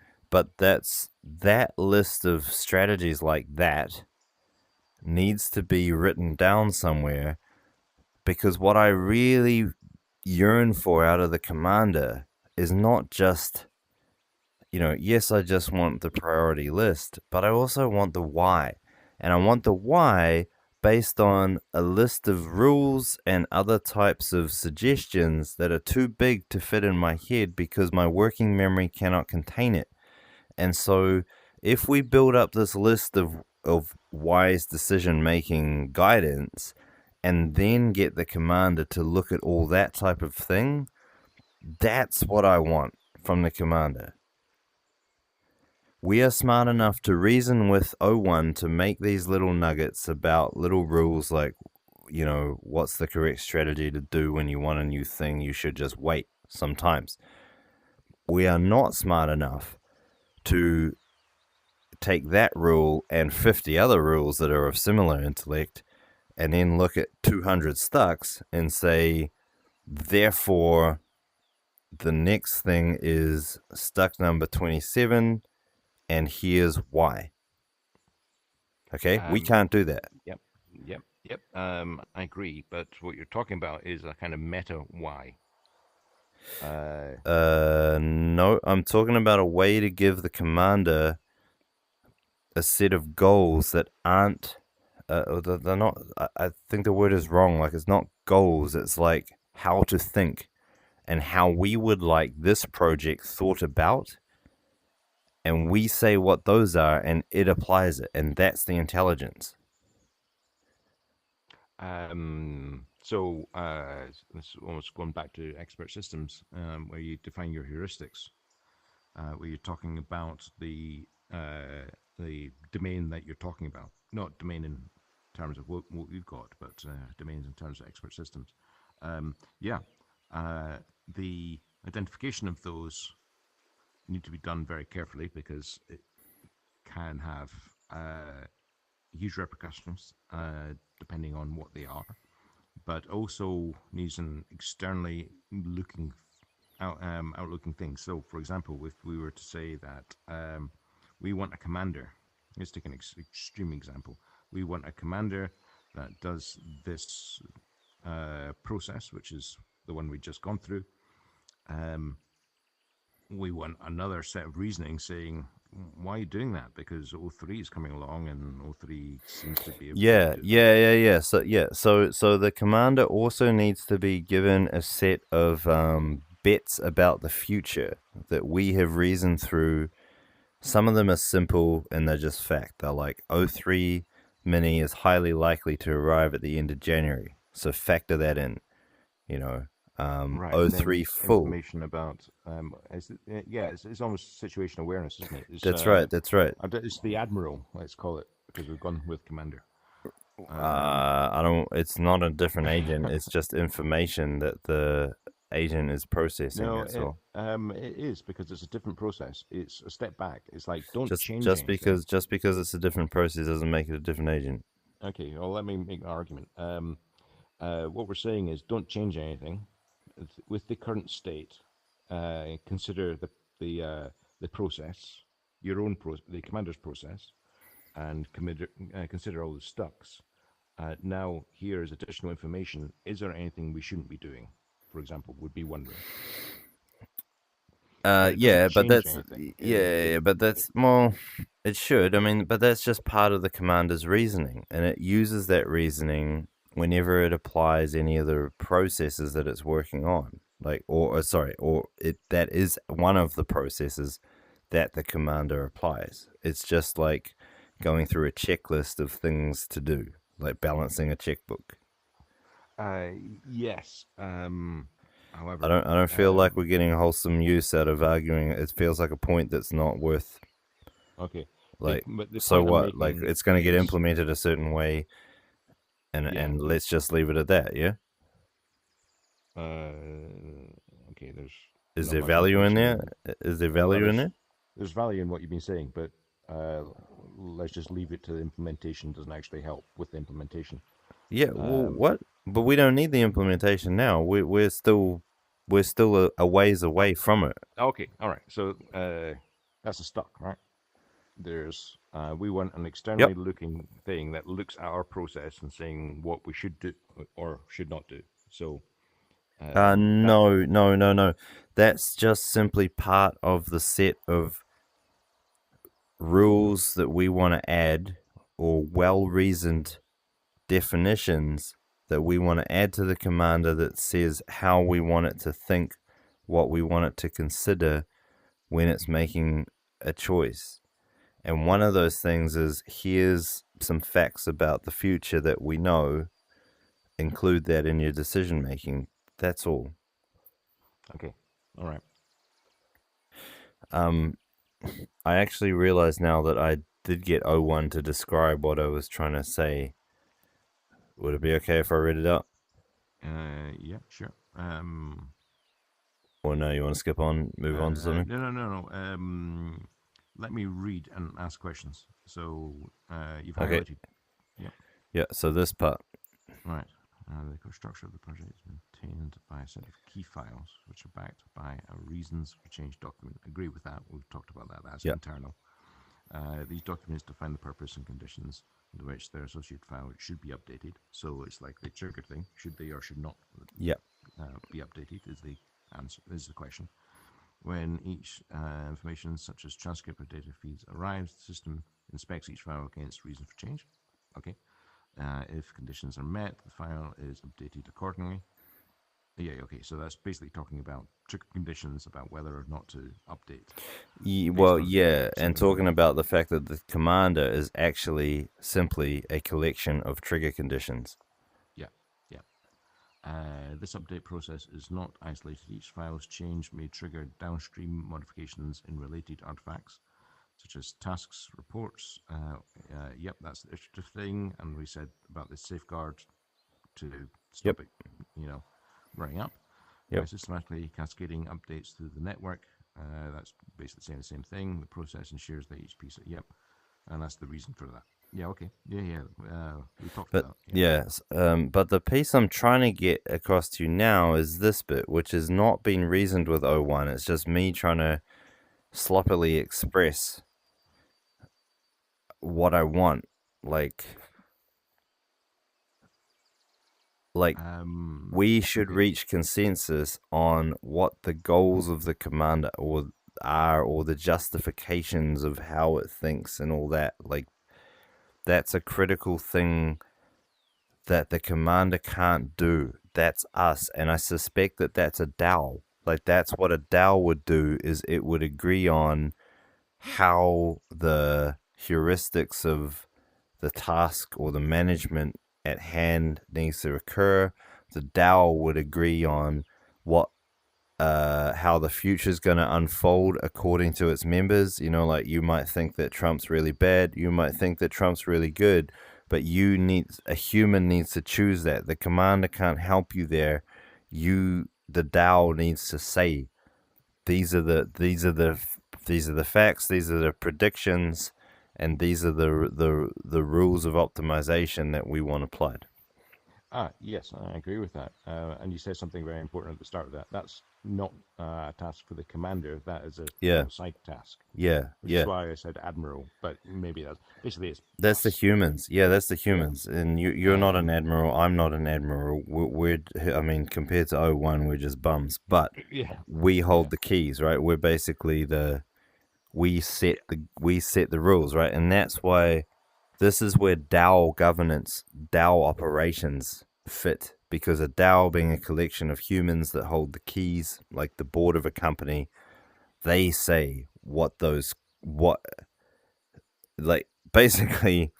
that list of strategies like that needs to be written down somewhere because what I really yearn for out of the commander is not just, yes, I just want the priority list, but I also want the why. And I want the why based on a list of rules and other types of suggestions that are too big to fit in my head because my working memory cannot contain it. And so if we build up this list of wise decision making guidance and then get the commander to look at all that type of thing, that's what I want from the commander. We are smart enough to reason with O1 to make these little nuggets about little rules like, what's the correct strategy to do when you want a new thing? You should just wait sometimes. We are not smart enough to take that rule and 50 other rules that are of similar intellect and then look at 200 stucks and say, therefore, the next thing is stuck number 27, and here's why. Okay, we Um, can't do that. yep. Yep. Yep. I agree. But what you're talking about is a kind of meta why. Uh, No, I'm talking about a way to give the commander a set of goals that aren't. They're not. I think the word is wrong. Like it's not goals. It's like how to think and how we would like this project thought about, and we say what those are, and it applies it, and that's the intelligence. this is almost going back to expert systems, where you define your heuristics, where you're talking about the domain that you're talking about, not domain in terms of what we've got, but domains in terms of expert systems. Yeah, the identification of those need to be done very carefully because it can have huge repercussions depending on what they are, but also needs an externally looking outlooking thing. So, for example, if we were to say that we want a commander, let's take an extreme example. We want a commander that does this process, which is the one we just gone through. Um, we want another set of reasoning saying, why are you doing that? Because O3 is coming along and O3 seems to be able to Yeah, do that. yeah, yeah, yeah. So the commander also needs to be given a set of bets about the future that we have reasoned through. Some of them are simple and they're just fact. They're like O3 Mini is highly likely to arrive at the end of January. So factor that in, you know. Right, and then O3 there's full. information about, yeah, it's almost situation awareness, isn't it? That's right. That's right. It's the admiral, let's call it, because we've gone with commander. I don't. It's not a different agent. It's just information that the agent is processing. No, That's all. it is because it's a different process. It's a step back. It's like don't Just change just anything. because just because it's a different process doesn't make it a different agent. Okay, well, let me make an argument. What we're saying is don't change anything with the current state. Consider the process, your own the commander's process, and consider all the stucks. Now, here is additional information. Is there anything we shouldn't be doing? For example, would be wondering. But it doesn't Yeah, but change that's anything. yeah, but that's well, it should. I mean, but that's just part of the commander's reasoning, and it uses that reasoning whenever it applies any of the processes that it's working on. like, or sorry, or it that is one of the processes that the commander applies. It's just like going through a checklist of things to do, like balancing a checkbook. Uh, yes. I However, don't feel like we're getting a wholesome use out of arguing. It feels like a point that's not worth, okay. like, But the so point I'm what? Like, making it's going to get is, implemented a certain way, yeah. and let's just leave it at that. Yeah. Okay. There's Is not there much value in information there? there. Is there Well, value in there? there's value in what you've been saying, but uh, let's just leave it to the implementation. Doesn't actually help with the implementation. Yeah. Well, Um, what? But we don't need the implementation now. We're still a ways away from it. okay. All right. So that's a stuck, right? There's we want an externally Yep. looking thing that looks at our process and saying what we should do or should not do. So that No, no, no, no. That's just simply part of the set of rules that we want to add, or well reasoned definitions that we want to add to the commander that says how we want it to think, what we want it to consider when it's making a choice. And one of those things is, here's some facts about the future that we know, include that in your decision making. That's all. okay. All right. Um, I actually realize now that I did get O1 to describe what I was trying to say. Would it be okay if I read it out? Yeah, sure. Or no, you want to skip on, move on to something? No. Let me read and ask questions. So you've Okay. highlighted. Yep. Yeah, so this part. Right. The core structure of the project is maintained by a set of key files, which are backed by a reasons for change document. Agree with that. We've talked about that. That's Yeah. internal. These documents define the purpose and conditions under which their associated file should be updated. So it's like the trigger thing: should they or should not Yeah. be updated? Is the answer? Is the question. When each information, such as transcript or data feeds, arrives, the system inspects each file against reason for change. Okay. If conditions are met, the file is updated accordingly. Yeah, okay. So that's basically talking about trigger conditions about whether or not to update based Well, on yeah, and something. talking about the fact that the commander is actually simply a collection of trigger conditions. Yeah, yeah. This update process is not isolated. Each file's change may trigger downstream modifications in related artifacts, such as tasks, reports. Yep, that's the iterative thing. And we said about the safeguard to Yep. stop it, running up. By Yep. systematically cascading updates through the network. That's basically saying the same thing. The process ensures that each piece. Yep, and that's the reason for that. Yeah. Okay. Yeah. We talked But about. yes, but the piece I'm trying to get across to you now is this bit, which has not been reasoned with O1. It's just me trying to sloppily express what I want. Like we should Okay. reach consensus on what the goals of the commander or the justifications of how it thinks and all that. Like, that's a critical thing that the commander can't do. That's us, and I suspect that that's a DAO. Like, that's what a DAO would do, is it would agree on how the heuristics of the task or the management at hand needs to occur. The DAO would agree on what how the future is going to unfold according to its members. You know, like, you might think that Trump's really bad, you might think that Trump's really good, but a human needs to choose that. The commander can't help you there. The DAO needs to say, these are the facts, these are the predictions, and these are the rules of optimization that we want applied. Yes, I agree with that. And you said something very important at the start of that. That's not a task for the commander. That is a Yeah, side task, yeah, which is yeah. why I said admiral. But maybe that's basically it's That's the us. humans. Yeah, that's the Yeah. humans. And you're not an Um, admiral. I'm not an admiral. I mean, compared to O1, we're just bums. But yeah. we Yeah. hold the keys, right? We're basically Yeah. we set the rules, right? And that's why this is where DAO governance, DAO operations fit because a DAO being a collection of humans that hold the keys, like the board of a company, they say what like basically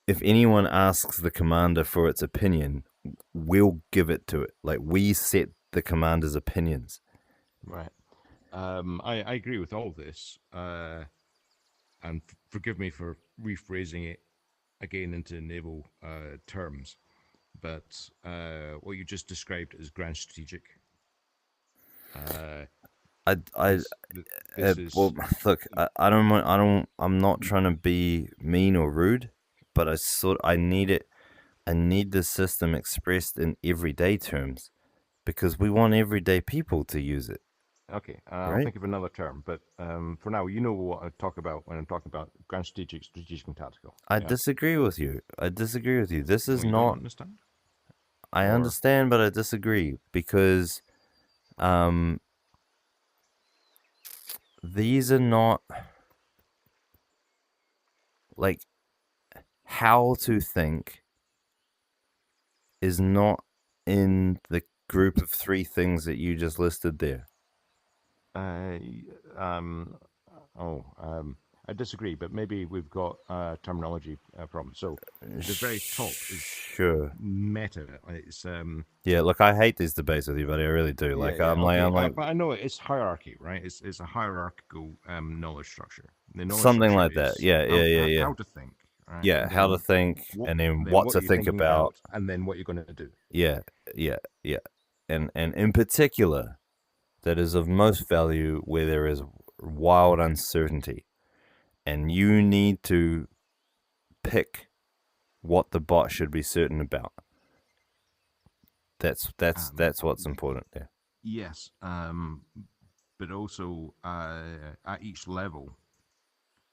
if anyone asks the commander for its opinion, we'll give it to it. Like we set the commander's opinions. Right. I agree with all this, and forgive me for rephrasing it again into naval terms, but what you just described as grand strategic. Uh, I, I, this this well, is look, I'm not trying to be mean or rude, but I need it. I need the system expressed in everyday terms because we want everyday people to use it, okay. I'll right? think of another term, but for now, you know what I talk about when I'm talking about grand strategic, strategic, and tactical. I Yeah. disagree with you. I disagree with you. This is Well, you don't not. understand, I or understand, but I disagree because um, these are not like how to think is not in the group of three things that you just listed there. uh, um, oh, I disagree, but maybe we've got terminology problems. So the very top is Sure. meta. It's Yeah, look, I hate these debates with you, buddy. I really do. yeah, Like, yeah, okay. I'm like, But I know it's hierarchy, right? It's a hierarchical knowledge structure. The knowledge something structure like that. is Yeah, yeah, yeah, yeah. how to think, right? Yeah, And how to then think, what and then then what what to you're think thinking about. about, and then what you're going to do. Yeah, yeah, yeah. And in particular, that is of most value where there is wild uncertainty, and you need to pick what the bot should be certain about. Um, That's what's important there. yes, but also at each level,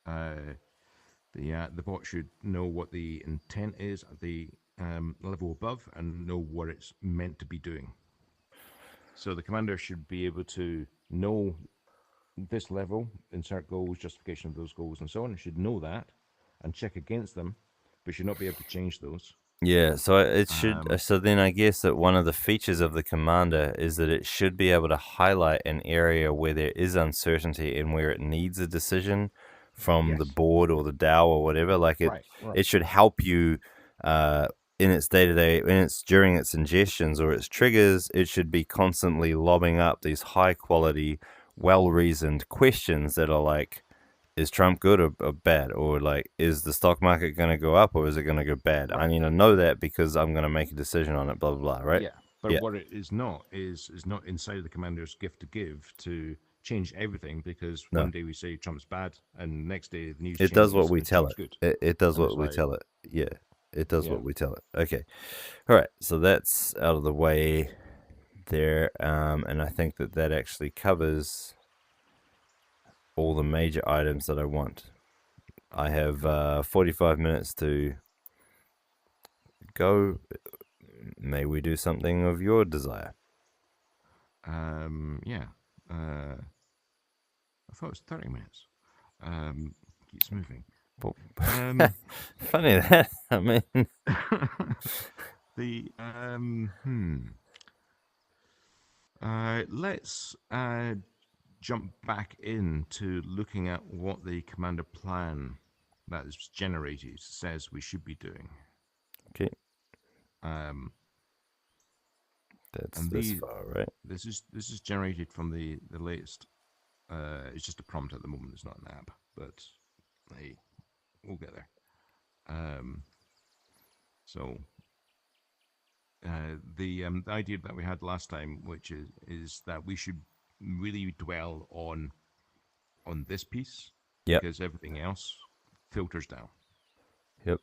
uh, the bot should know what the intent is at the level above and know what it's meant to be doing. So the commander should be able to know this level, insert goals, justification of those goals, and so on. It should know that and check against them, but should not be able to change those. Yeah, so it should. Um, So then I guess that one of the features of the commander is that it should be able to highlight an area where there is uncertainty and where it needs a decision from the yes, board or the DAO or whatever. Like right, right, it should help you in its day to day, during its ingestions or its triggers. It should be constantly lobbing up these high quality, well reasoned questions that are like, is Trump good or bad? Or like, is the stock market going to go up or is it going to go bad? I right. need to know that because I'm going to make a decision on it, blah, blah, blah, right? Yeah, but Yeah. what it is not is not inside of the commander's gift to give to change everything because No. one day we say Trump's bad and next day the news It does what changes we and tell Trump's it. good. It does And it's what we like, tell it. Yeah. It does yeah, what we tell it. Okay. All right. So that's out of the way there. And I think that that actually covers all the major items that I want. I have 45 minutes to go. May we do something of your desire? yeah. I thought it was 30 minutes. Keeps moving. Well, Um, funny that. I mean, the let's jump back into looking at what the commander plan that is generated says we should be doing. okay, Um, that's and this far, right? this is generated from the latest. It's just a prompt at the moment. It's not an app, but hey, we'll get there. So the idea that we had last time, which is that we should really dwell on this piece Yep, because everything else filters down, yep.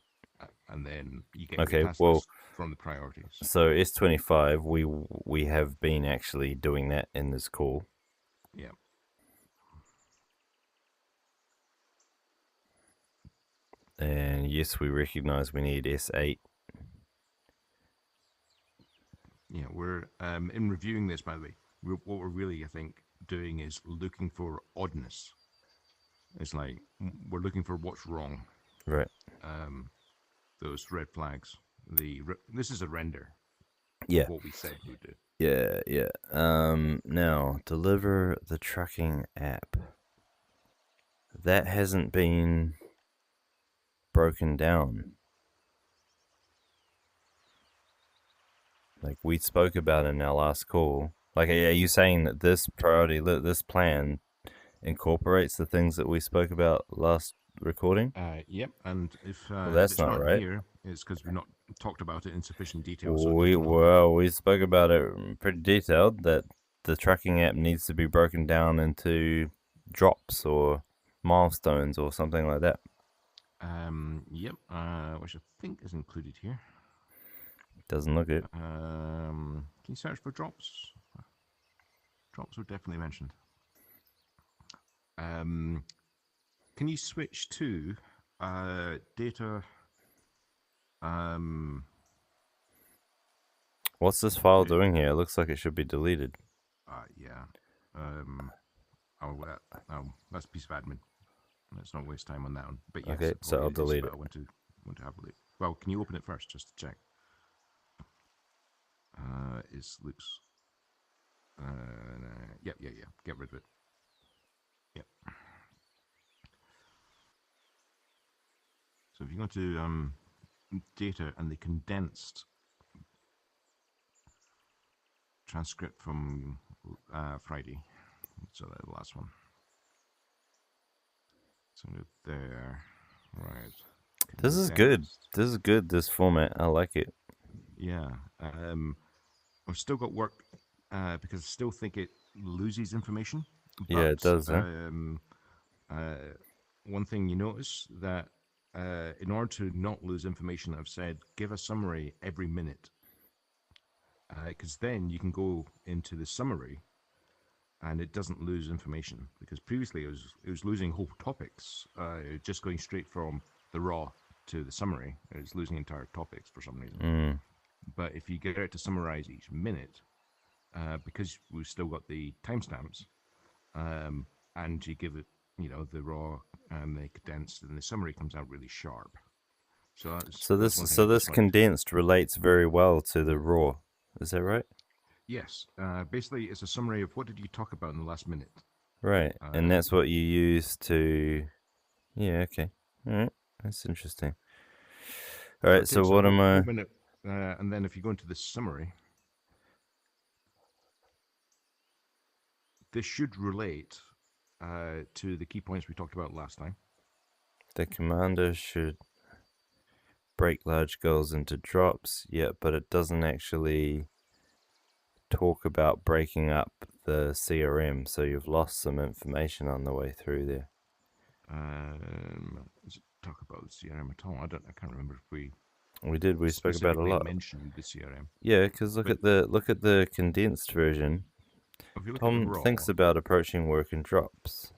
and then you get your Okay, task well, list from the priorities. so S25, we have been actually doing that in this call, Yeah, and yes, we recognize we need S8. yeah. We're in reviewing this, by the way. What we're really, I think, doing is looking for oddness. It's like we're looking for what's wrong. Right. Those red flags. This is a render. of Yeah, what we said we would do. yeah. Now deliver the trucking app. That hasn't been broken down. Like we spoke about in our last call. Like, are you saying that this priority, this plan, incorporates the things that we spoke about last recording? Yep, and Well, if that's it's not not right. here, it's because we've not talked about it in sufficient detail, so it doesn't hold up. We spoke about it pretty detailed that the tracking app needs to be broken down into drops or milestones or something like that. Yep, which I think is included here. Doesn't look it. Can you search for drops? Drops were definitely mentioned. Can you switch to data? Um, What's this file da- doing here? It looks like it should be deleted. yeah. Um, oh, that's a piece of admin. Let's not waste time on that one. But yes, Okay, it so probably I'll is. delete But it. I want to have a look. Well, can you open it first just to check? Is Luke's? Yep, yeah. Get rid of it. Yep. So if you go to data and the condensed transcript from Friday, so the last one. So there, right. This is good. Condensed. This is good. This format, I like it. Yeah. I've still got work because I still think it loses information. Yeah, it But does, huh? one thing you notice that in order to not lose information, I've said give a summary every minute because then you can go into the summary and it doesn't lose information. Because previously it was losing whole topics, just going straight from the raw to the summary. It was losing entire topics for some reason. Mm. But if you get out to summarize each minute, because we've still got the timestamps, and you give it, the raw and the condensed, and the summary comes out really sharp. So that's one thing I this just liked. condensed relates very well to the raw. Is that right? Yes, basically it's a summary of what did you talk about in the last minute. Right, and Um, that's what you use to. Yeah. Okay. All right. That's interesting. All so right. it So takes a what am whole I? minute, and then if you go into the summary, this should relate to the key points we talked about last time. The commander should break large goals into drops. Yeah, but it doesn't actually talk about breaking up the CRM. So you've lost some information on the way through there. Does it talk about the CRM at all? I can't remember if we We did. We spoke about a specifically lot. mentioned the CRM. Yeah, because But look at the condensed version. if you look at the Tom raw, thinks about approaching work in drops.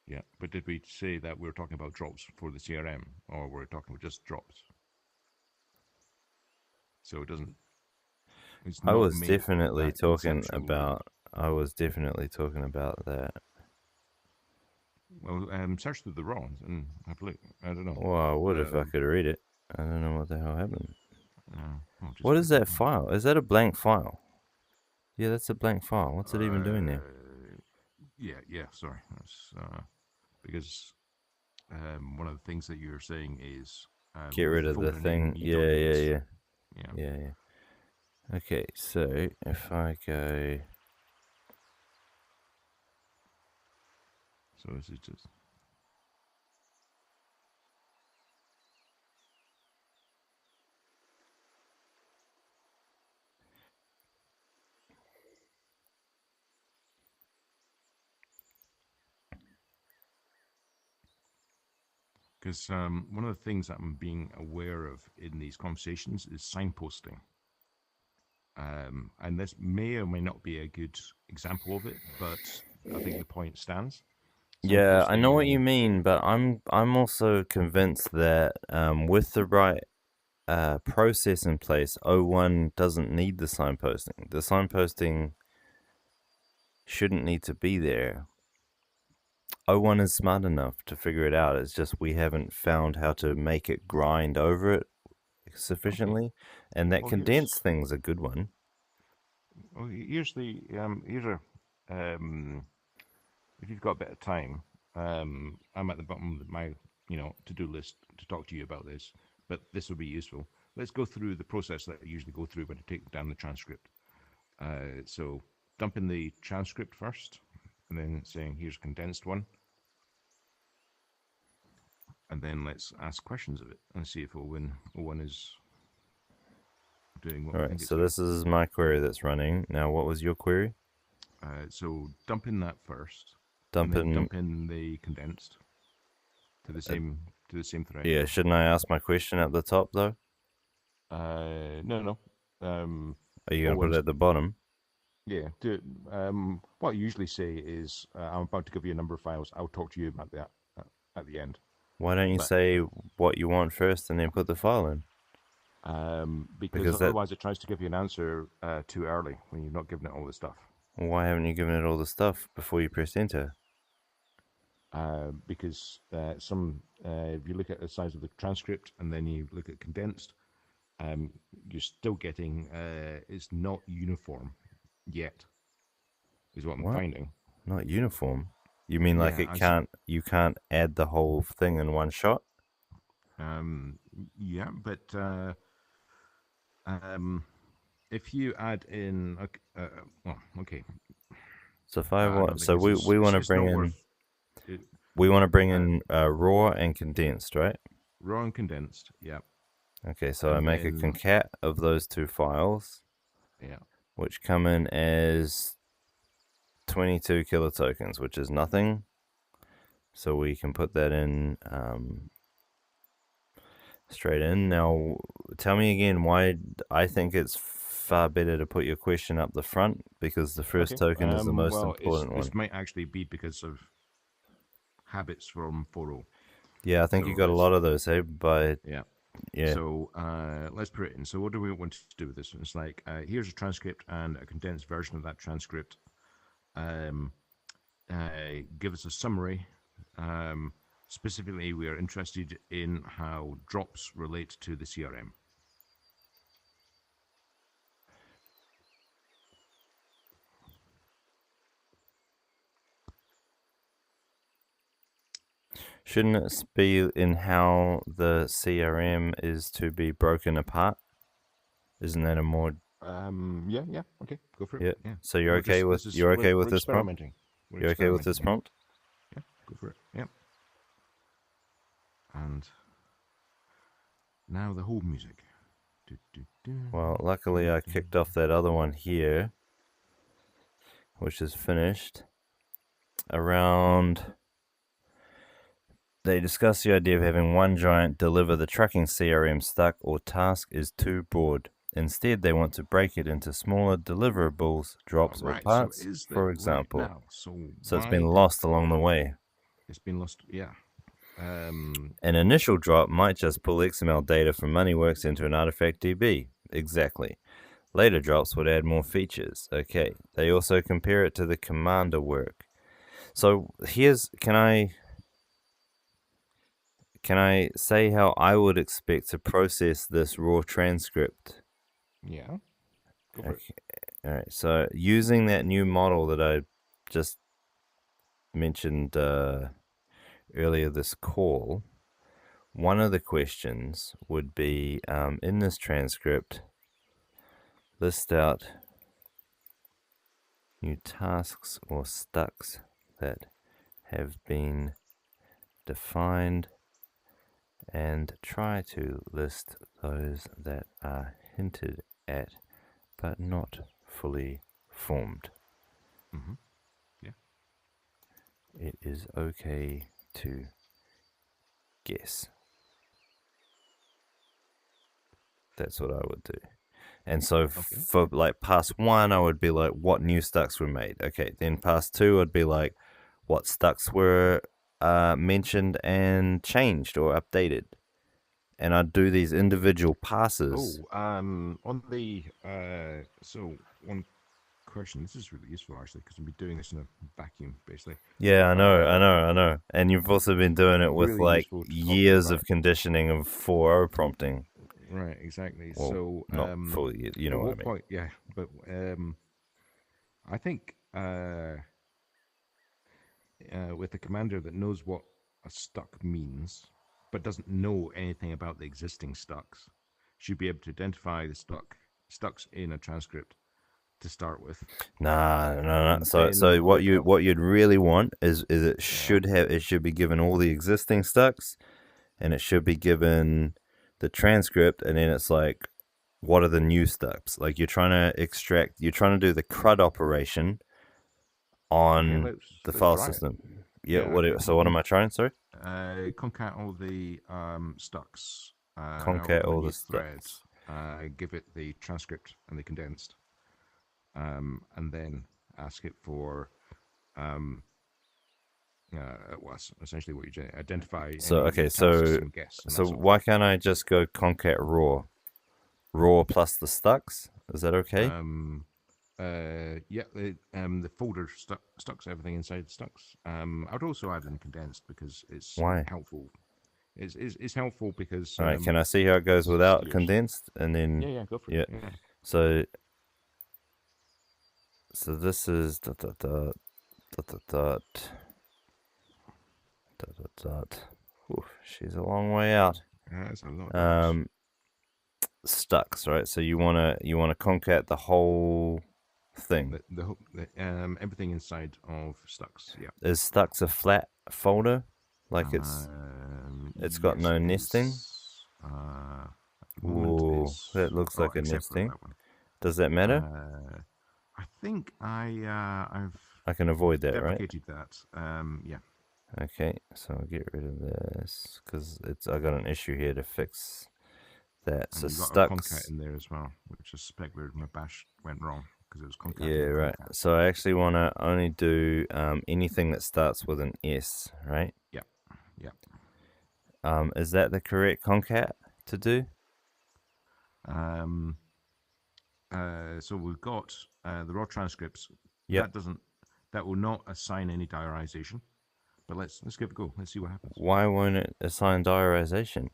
yeah. But did we say that we were talking about drops for the CRM, or we're talking about just drops? So it doesn't. It's I not was made definitely that talking conceptual leap. about. I was definitely talking about that. Well, search through the raw and have a look. I don't know. Well, I would if I could read it. I don't know what the hell happened. Just What is click on that file? Is that a blank file? Yeah, that's a blank file. What's it even doing there? Yeah. Sorry, that's because one of the things that you're saying is Get with rid the of the folder name, thing. you don't need this. Yeah. Yeah. Yeah, yeah. Okay, so if I go. So this is just. Because one of the things that I'm being aware of in these conversations is signposting. And this may or may not be a good example of it, but I think the point stands. Yeah, I know Signposting what you and mean, but I'm also convinced that with the right process in place, O1 doesn't need the signposting. The signposting shouldn't need to be there. O1 is smart enough to figure it out. It's just we haven't found how to make it grind over it sufficiently, Okay. and that Well, condensed thing's a good one. here's the here's a if you've got a bit of time, I'm at the bottom of my to-do list to talk to you about this, but this will be useful. Let's go through the process that I usually go through when I take down the transcript. So dump in the transcript first, and then saying here's a condensed one, and then let's ask questions of it and see if O1 is doing what All we right, think it's so doing. this is my query that's running. Now, what was your query? So dump in that first, and Dump then in. dump in the condensed to the Uh, same thread. yeah, shouldn't I ask my question at the top though? No, no. Are you O gonna put it one's at the bottom? yeah. What I usually say is I'm about to give you a number of files. I'll talk to you about that at the end. Why don't you But say what you want first and then put the file in? because Because that. otherwise it tries to give you an answer too early when you've not given it all the stuff. Why haven't you given it all the stuff before you press enter? Because if you look at the size of the transcript and then you look at condensed, you're still getting it's not uniform yet, is what I'm What? finding. Not uniform. You mean like Yeah, it can't? You can't add the whole thing in one shot? yeah, but if you add in, well, okay, So if I I want, don't think so we want to it's bring not in worth it. Uh, raw and condensed, right? Raw and condensed, yeah, Okay, so I and make a then concat of those two files, yeah, which come in as 22 kilotokens, which is nothing. So we can put that in straight in. Now, tell me again why I think it's far better to put your question up the front, because the first okay. token is the most Well, important this one. might actually be because of habits from 4.0. Yeah, I think you So got a lot of those, hey? But yeah. yeah, So let's put it in. So what do we want to do with this? It's like here's a transcript and a condensed version of that transcript. Um, give us a summary. Specifically, we are interested in how drops relate to the CRM. shouldn't it be in how the CRM is to be broken apart? Isn't that a more Yeah, yeah, okay, go for it. yeah? Yeah. So you're okay with We're this prompt? experimenting. We're You're okay with this experimenting. Yeah, prompt? yeah, go for it. Yeah. And now the whole music. Do, do, do, Well, luckily I kicked off that other one here, which is finished. Around, they discuss the idea of having one giant deliver the trucking CRM stuck or task is too broad. Instead, they want to break it into smaller deliverables, drops, or right. So parts, is that for right example. now? So So it's why been did lost along the way. it's been lost? Yeah. An initial drop might just pull XML data from MoneyWorks into an artifact DB. Exactly. Later drops would add more features. Okay. They also compare it to the commander work. So here's, can I say how I would expect to process this raw transcript? Yeah. Go for it. All right. So using that new model that I just mentioned earlier this call, one of the questions would be in this transcript, list out new tasks or stucks that have been defined and try to list those that are hinted at but not fully formed. Mm-hmm. Yeah. It is okay to guess. That's what I would do. And so Okay. for like pass one, I would be like, what new stucks were made? Okay, then pass two, I'd be like, what stucks were mentioned and changed or updated? And I'd do these individual passes. Oh, on the so one question. This is really useful actually because I've been doing this in a vacuum basically. Yeah, Uh, I know. And you've also been doing it with Really like useful to talk to you years about. of conditioning of 4.0 prompting. Right, exactly. Well, So, not fully. You know at what I what mean. point? Yeah, but I think with a commander that knows what a stuck means, but doesn't know anything about the existing stucks, should be able to identify the stucks in a transcript to start with, Nah, no, no. and So then develop. what you'd really want is Yeah, it should be given all the existing stucks, and it should be given the transcript, and then it's like, what are the new stucks? Like you're trying to do the CRUD operation okay. on the Let's file try it. system. Yeah. Yeah, okay. So what am I trying? Sorry, Concat all the stucks concat open a all new the thread, stucks. give it the transcript and the condensed, and then ask it for well, essentially what you identify So any okay, tasks and guess, and so that's all. why can't I just go concat raw plus the stucks? Is that okay? Um, yeah, the folder stucks everything inside stucks. I'd also add in condensed because it's Why? helpful. It's helpful because All right, can I see how it goes it's without steers. condensed, and Yeah, then yeah, go for it. yeah. Yeah. So this is dot dot dot dot dot dot. Oof, she's a long way out. That's a lot of dots. Um, Stucks, right? So you wanna concat the whole thing. Everything inside of Stux. Yeah. Is Stucks a flat folder? Like it's got Yes, no it nesting? is. At the moment, Ooh, it's that looks oh, like a except for nesting. that one. Does that matter? I think I've I can avoid that, right? deprecated that. Yeah. Okay, so I'll get rid of this because I got an issue here to fix that. So And you got a concat Stucks. in there as well, which I suspect where my bash went wrong because it was Yeah, concating right. concat. So I actually want to only do anything that starts with an S, right? Yeah. Yeah. Is that the correct concat to do? Um, so we've got the raw transcripts. Yep. That will not assign any diarization. But let's give it a go. Let's see what happens. Why won't it assign diarization?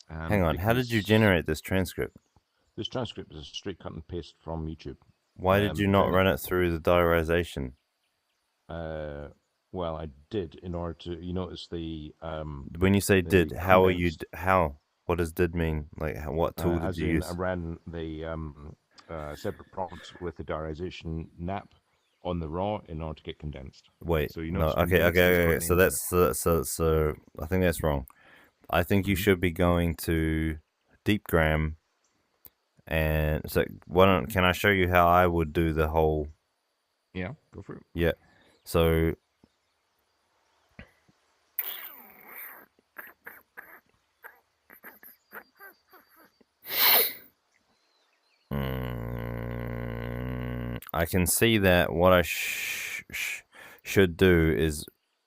Hang on. How did you Because generate this transcript? this transcript is a straight cut and paste from YouTube. Why did you not Then run it through the diarization? well, I did in order to. You notice When you say the did, how are you? condensed, How? What does did mean? Like, what tool did as you in I use? ran the separate prompt with the diarization nap on the raw in order to get condensed. Wait, So you no. notice Okay, condensed has okay, got okay. an So enter. that's so. I think that's wrong. I think you Mm-hmm. should be going to deepgram, and so why don't can I show you how I would do the whole? Yeah, go for it. Yeah. So I can see that what I should do is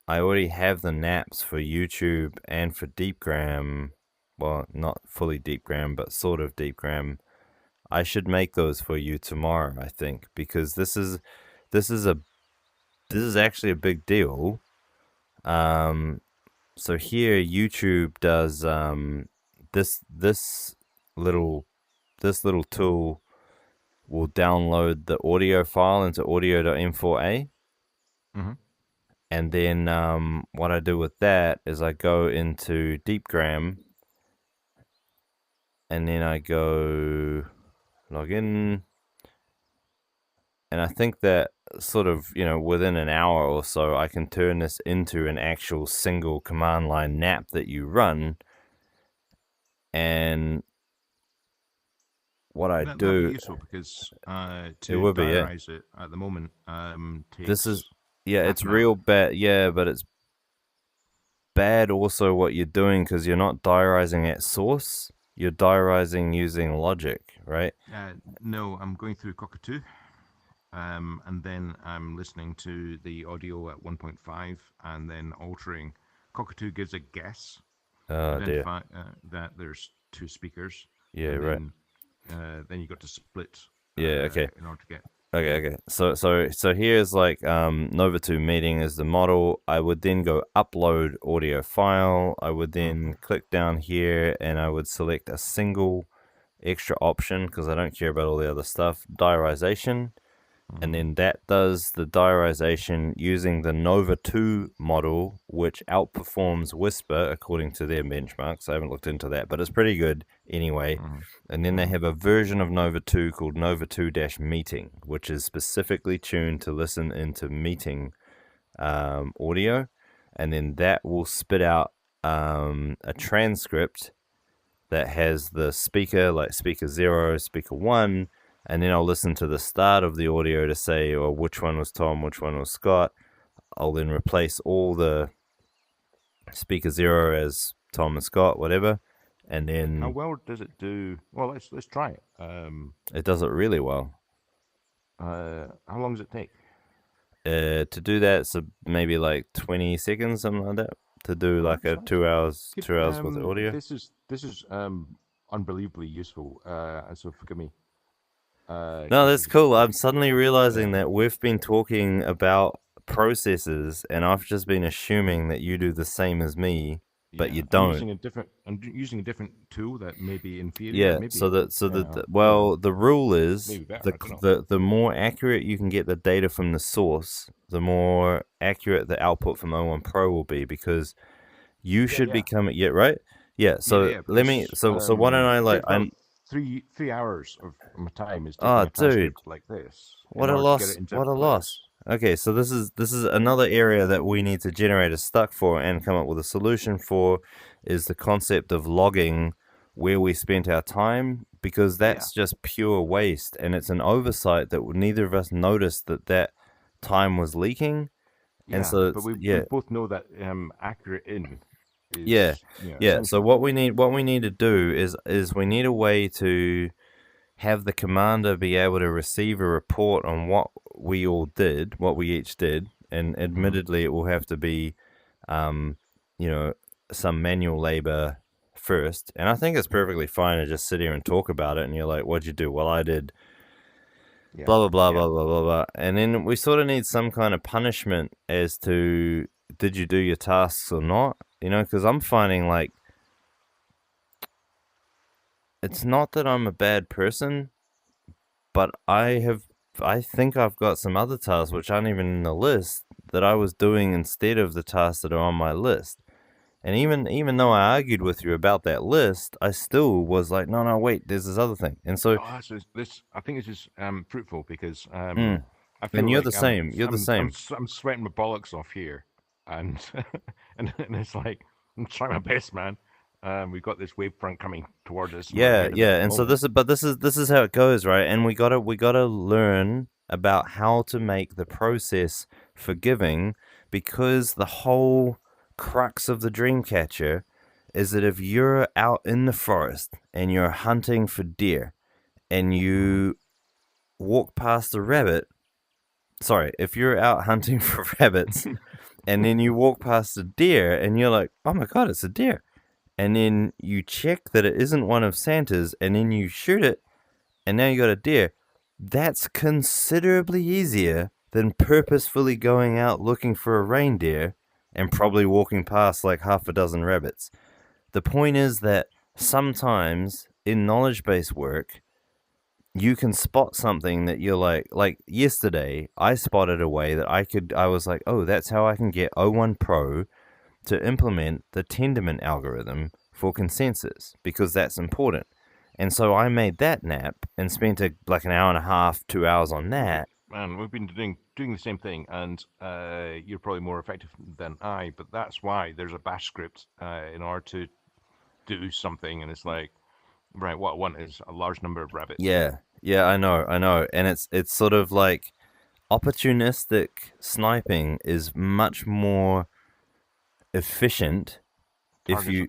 I already have the naps for YouTube and for deepgram. Well, not fully deepgram, but sort of deepgram. I should make those for you tomorrow, I think, because this is a this is actually a big deal. Um, so here YouTube does this little this little tool will download the audio file into audio.m4a, Mm-hmm. and then what I do with that is I go into deepgram, and then I go log in. And I think that sort of, within an hour or so, I can turn this into an actual single command line nap that you run. And what I That'd be do, useful because it to would be, yeah. diarize it at the moment This is, takes yeah, half it's an hour. real bad. Yeah, but it's bad also what you're doing because you're not diarizing at source. You're diarizing using logic, right? No, I'm going through Cockatoo, and then I'm listening to the audio at 1.5, and then altering. Cockatoo gives a guess, Oh, dear. identify that there's two speakers, Yeah, and right. then you got to split Yeah, okay. in order to get. Okay, okay. So here's like Nova 2 meeting is the model. I would then go upload audio file. I would then Mm-hmm. click down here and I would select a single extra option because I don't care about all the other stuff. Diarization, and Mm-hmm. then that does the diarization using the Nova 2 model, which outperforms Whisper according to their benchmarks. I haven't looked into that, but it's pretty good anyway. And then they Mm-hmm. have a version of Nova 2 called Nova 2 Meeting, which is specifically tuned to listen into meeting audio. And then that will spit out a transcript that has the speaker, like speaker 0, speaker 1, and then I'll listen to the start of the audio to say, or which one was Tom, which one was Scott. I'll then replace all the speaker 0 as Tom and Scott, whatever, and How then well does it do? Well, let's try it. it does it really well. How long does it take? To do that, so maybe like 20 seconds, something like that, to do Oh, like a that's 2 hours, good. 2 hours worth of audio. This is unbelievably useful. And so forgive me, No, because that's this is cool. I'm suddenly realizing um, that we've been talking about processes, and I've just been assuming that you do the same as me, but yeah. you don't. I'm using a different tool that may be inferior. Yeah. So Maybe that or well, the rule is maybe better. the I don't know. the the more accurate you can get the data from the source, the more accurate the output from O1 Pro will be, because you Yeah, should be yeah, coming. Yeah. Right. Yeah. yeah, So yeah. let me. Because So why don't I it like takes about I'm. 3 hours of my time is taking Oh, a dude. transcript like this in What a order to get it loss! into What a loss! place. Okay, so this is another area that we need to generate a stuck for and come up with a solution for, is the concept of logging where we spent our time, because Yeah, that's just pure waste, and it's an oversight that neither of us noticed that time was leaking. And yeah. so But it's, we yeah. both know that accurate in Yeah, is yeah. So essential. what we need to do is we need a way to have the commander be able to receive a report on what we all did, what we each did, and Mm-hmm. admittedly, it will have to be, um, you know, some manual labor first. And I think it's perfectly fine to just sit here and talk about it. And you're like, "What'd you do?" Well, I did Yeah, blah blah blah yeah. blah blah blah blah. And then we sort of need some kind of punishment as to, did you do your tasks or not? Because I'm finding like it's not that I'm a bad person, but I think I've got some other tasks which aren't even in the list that I was doing instead of the tasks that are on my list. And even though I argued with you about that list, I still was like, no, no, wait, there's this other thing. And so, Oh, this. I think this is fruitful because mm, I and feel you're the like same. You're the same. I'm sweating my bollocks off here, and and it's like I'm trying my best, man. We've got this wave front coming towards us, and we're Yeah, ahead of it at yeah. the And so moment. this is how it goes, right? And we gotta learn about how to make the process forgiving, because the whole crux of the dream catcher is that if you're out in the forest and you're hunting for deer and Mm-hmm. you walk past a rabbit, sorry, if you're out hunting for rabbits and then you walk past a deer and you're like, oh my god, it's a deer, and then you check that it isn't one of Santa's, and then you shoot it, and now you got a deer. That's considerably easier than purposefully going out looking for a reindeer and probably walking past like half a dozen rabbits. The point is that sometimes in knowledge based work, you can spot something that you're like yesterday, I spotted a way that I was like, oh, that's how I can get O1 Pro to implement the Tendermint algorithm for consensus, because that's important. And so I made that nap and spent like an hour and a half, 2 hours on Look, that. man, we've been doing the same thing, and you're probably more effective than I. But that's why there's a bash script in order to do something, and it's like, right, what I want is a large number of rabbits. Yeah, yeah, I know, and it's sort of like opportunistic sniping is much more efficient if you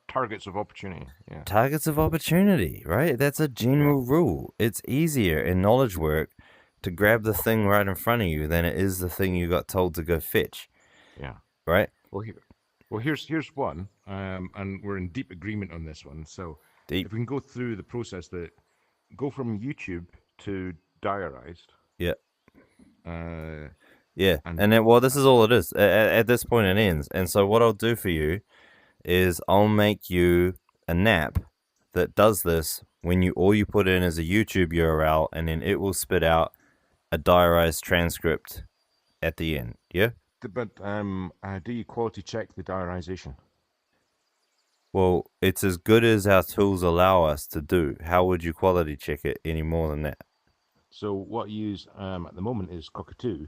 Targets of opportunity. Yeah, targets of opportunity, right? That's a yeah, general rule. It's easier in knowledge work to grab the thing right in front of you than it is the thing you got told to go fetch, yeah. right? Well, here's one, and we're in deep agreement on this one. So, Deep. if we can go through the process that go from YouTube to diarized, Yeah. uh, Yeah. and And then, well, this is all it is. At this point, it ends. And so, what I'll do for you is I'll make you a nap that does this when all you put in is a YouTube URL, and then it will spit out a diarized transcript at the end. Yeah. But do you quality check the diarization? Well, it's as good as our tools allow us to do. How would you quality check it any more than that? So what I use at the moment is Cockatoo,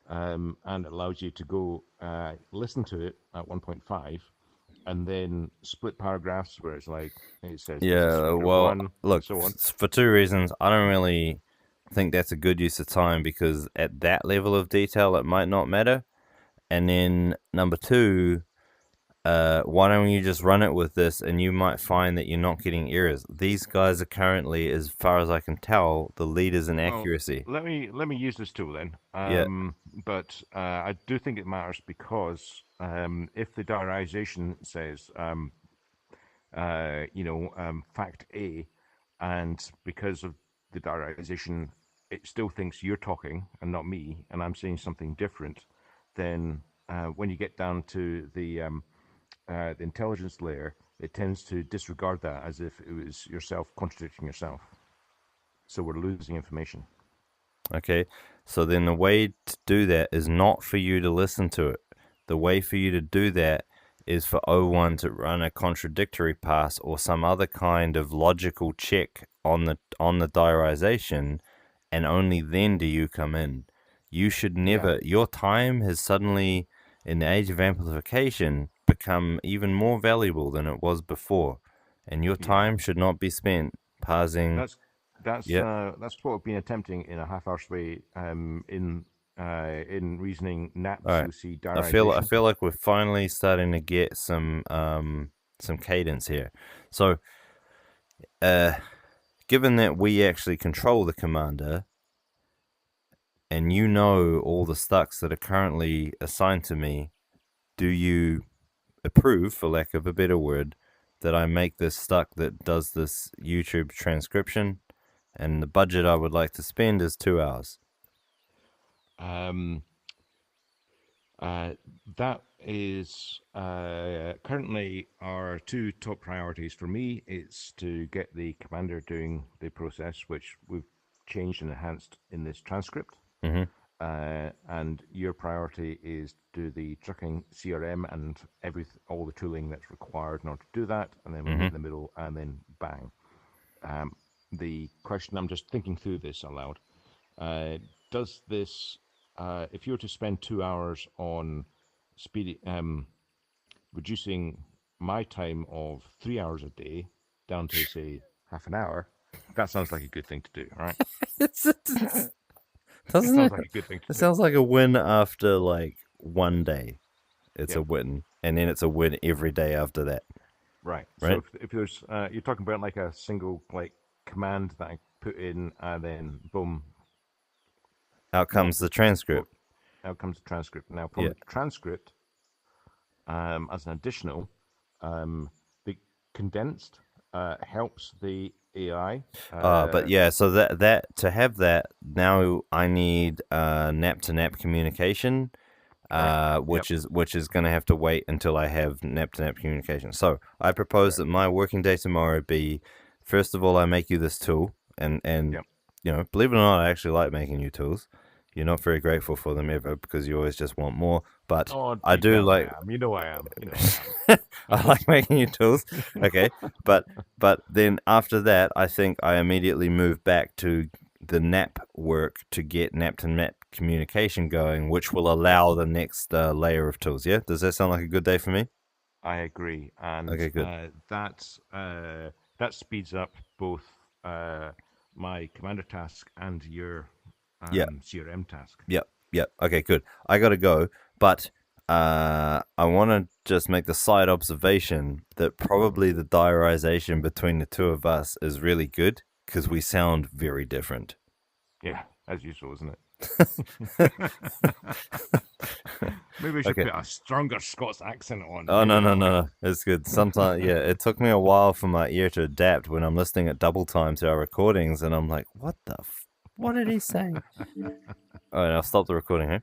and it allows you to go listen to it at 1.5, and then split paragraphs where it's like it says this is Yeah, reader well, one and look, so on. for two reasons. I don't really think that's a good use of time because at that level of detail, it might not matter. And then number two, why don't you just run it with this and you might find that you're not getting errors. These guys are currently, as far as I can tell, the leaders in Well, accuracy. let me use this tool then. Yeah, But I do think it matters because if the diarization says fact A, and because of the diarization, it still thinks you're talking and not me, and I'm saying something different, then when you get down to the intelligence layer, it tends to disregard that as if it was yourself contradicting yourself. So we're losing information. okay. So then the way to do that is not for you to listen to it. The way for you to do that is for O1 to run a contradictory pass or some other kind of logical check on the diarization, and only then do you come in. You should Yeah, never. Your time has suddenly, in the age of amplification, become even more valuable than it was before, and your yeah. time should not be spent parsing. That's that's Yeah. uh, that's what we've been attempting in a half-hour's way in reasoning All naps. right. You'll see I diarization. feel like we're finally starting to get some cadence here. So, uh, given that we actually control the commander, and you know all the stucks that are currently assigned to me, do you approve, for lack of a better word, that I make this stuck that does this YouTube transcription? And the budget I would like to spend is 2 hours. Um, Uh, that is currently our two top priorities for me. It's to get the commander doing the process, which we've changed and enhanced in this transcript. Mm-hmm. And your priority is to do the trucking CRM and all the tooling that's required in order to do that. And then we meet Mm-hmm. in the middle, and then bang. Um, the question, I'm just thinking through this aloud. Uh, does this, if you were to spend 2 hours on speed, reducing my time of 3 hours a day down to, say, half an hour, that sounds like a good thing to do, right? It Doesn't sounds it? like a good thing It to do. sounds like a win after like one day. It's a Yep. win, and then it's a win every day after that, Right. So right? if there's, you're talking about like a single like command that I put in, and then boom, Out not comes the transcript. out comes the transcript. Now from Yeah. the transcript, as an additional, the condensed helps the AI. But yeah, so that to have that now, I need nap to nap communication, Correct. Yep. which is going to have to wait until I have nap to nap communication. So I propose Correct. that my working day tomorrow be, first of all, I make you this tool, and Yep. believe it or not, I actually like making you tools. You're not very grateful for them ever because you always just want more, but Oh, I deep do down like. I am. You know I am. You know I I am. like making you tools. Okay, but then after that, I think I immediately move back to the nap work to get nap to nap communication going, which will Yep. allow the next layer of tools. Yeah, does that sound like a good day for me? I agree, and Okay, good. that speeds up both uh, my commander task and your Yeah, CRM task. yep, yep. Okay, good. I gotta go, but I want to just make the side observation that probably the diarization between the two of us is really good because we sound very different. Yeah, as usual, isn't it? Maybe we should Okay. put a stronger Scots accent on. Oh Maybe no that no will no help. no! It's good. Sometimes yeah, it took me a while for my ear to adapt when I'm listening at double time to our recordings, and I'm like, what the what did he say? All right, I'll stop the recording here.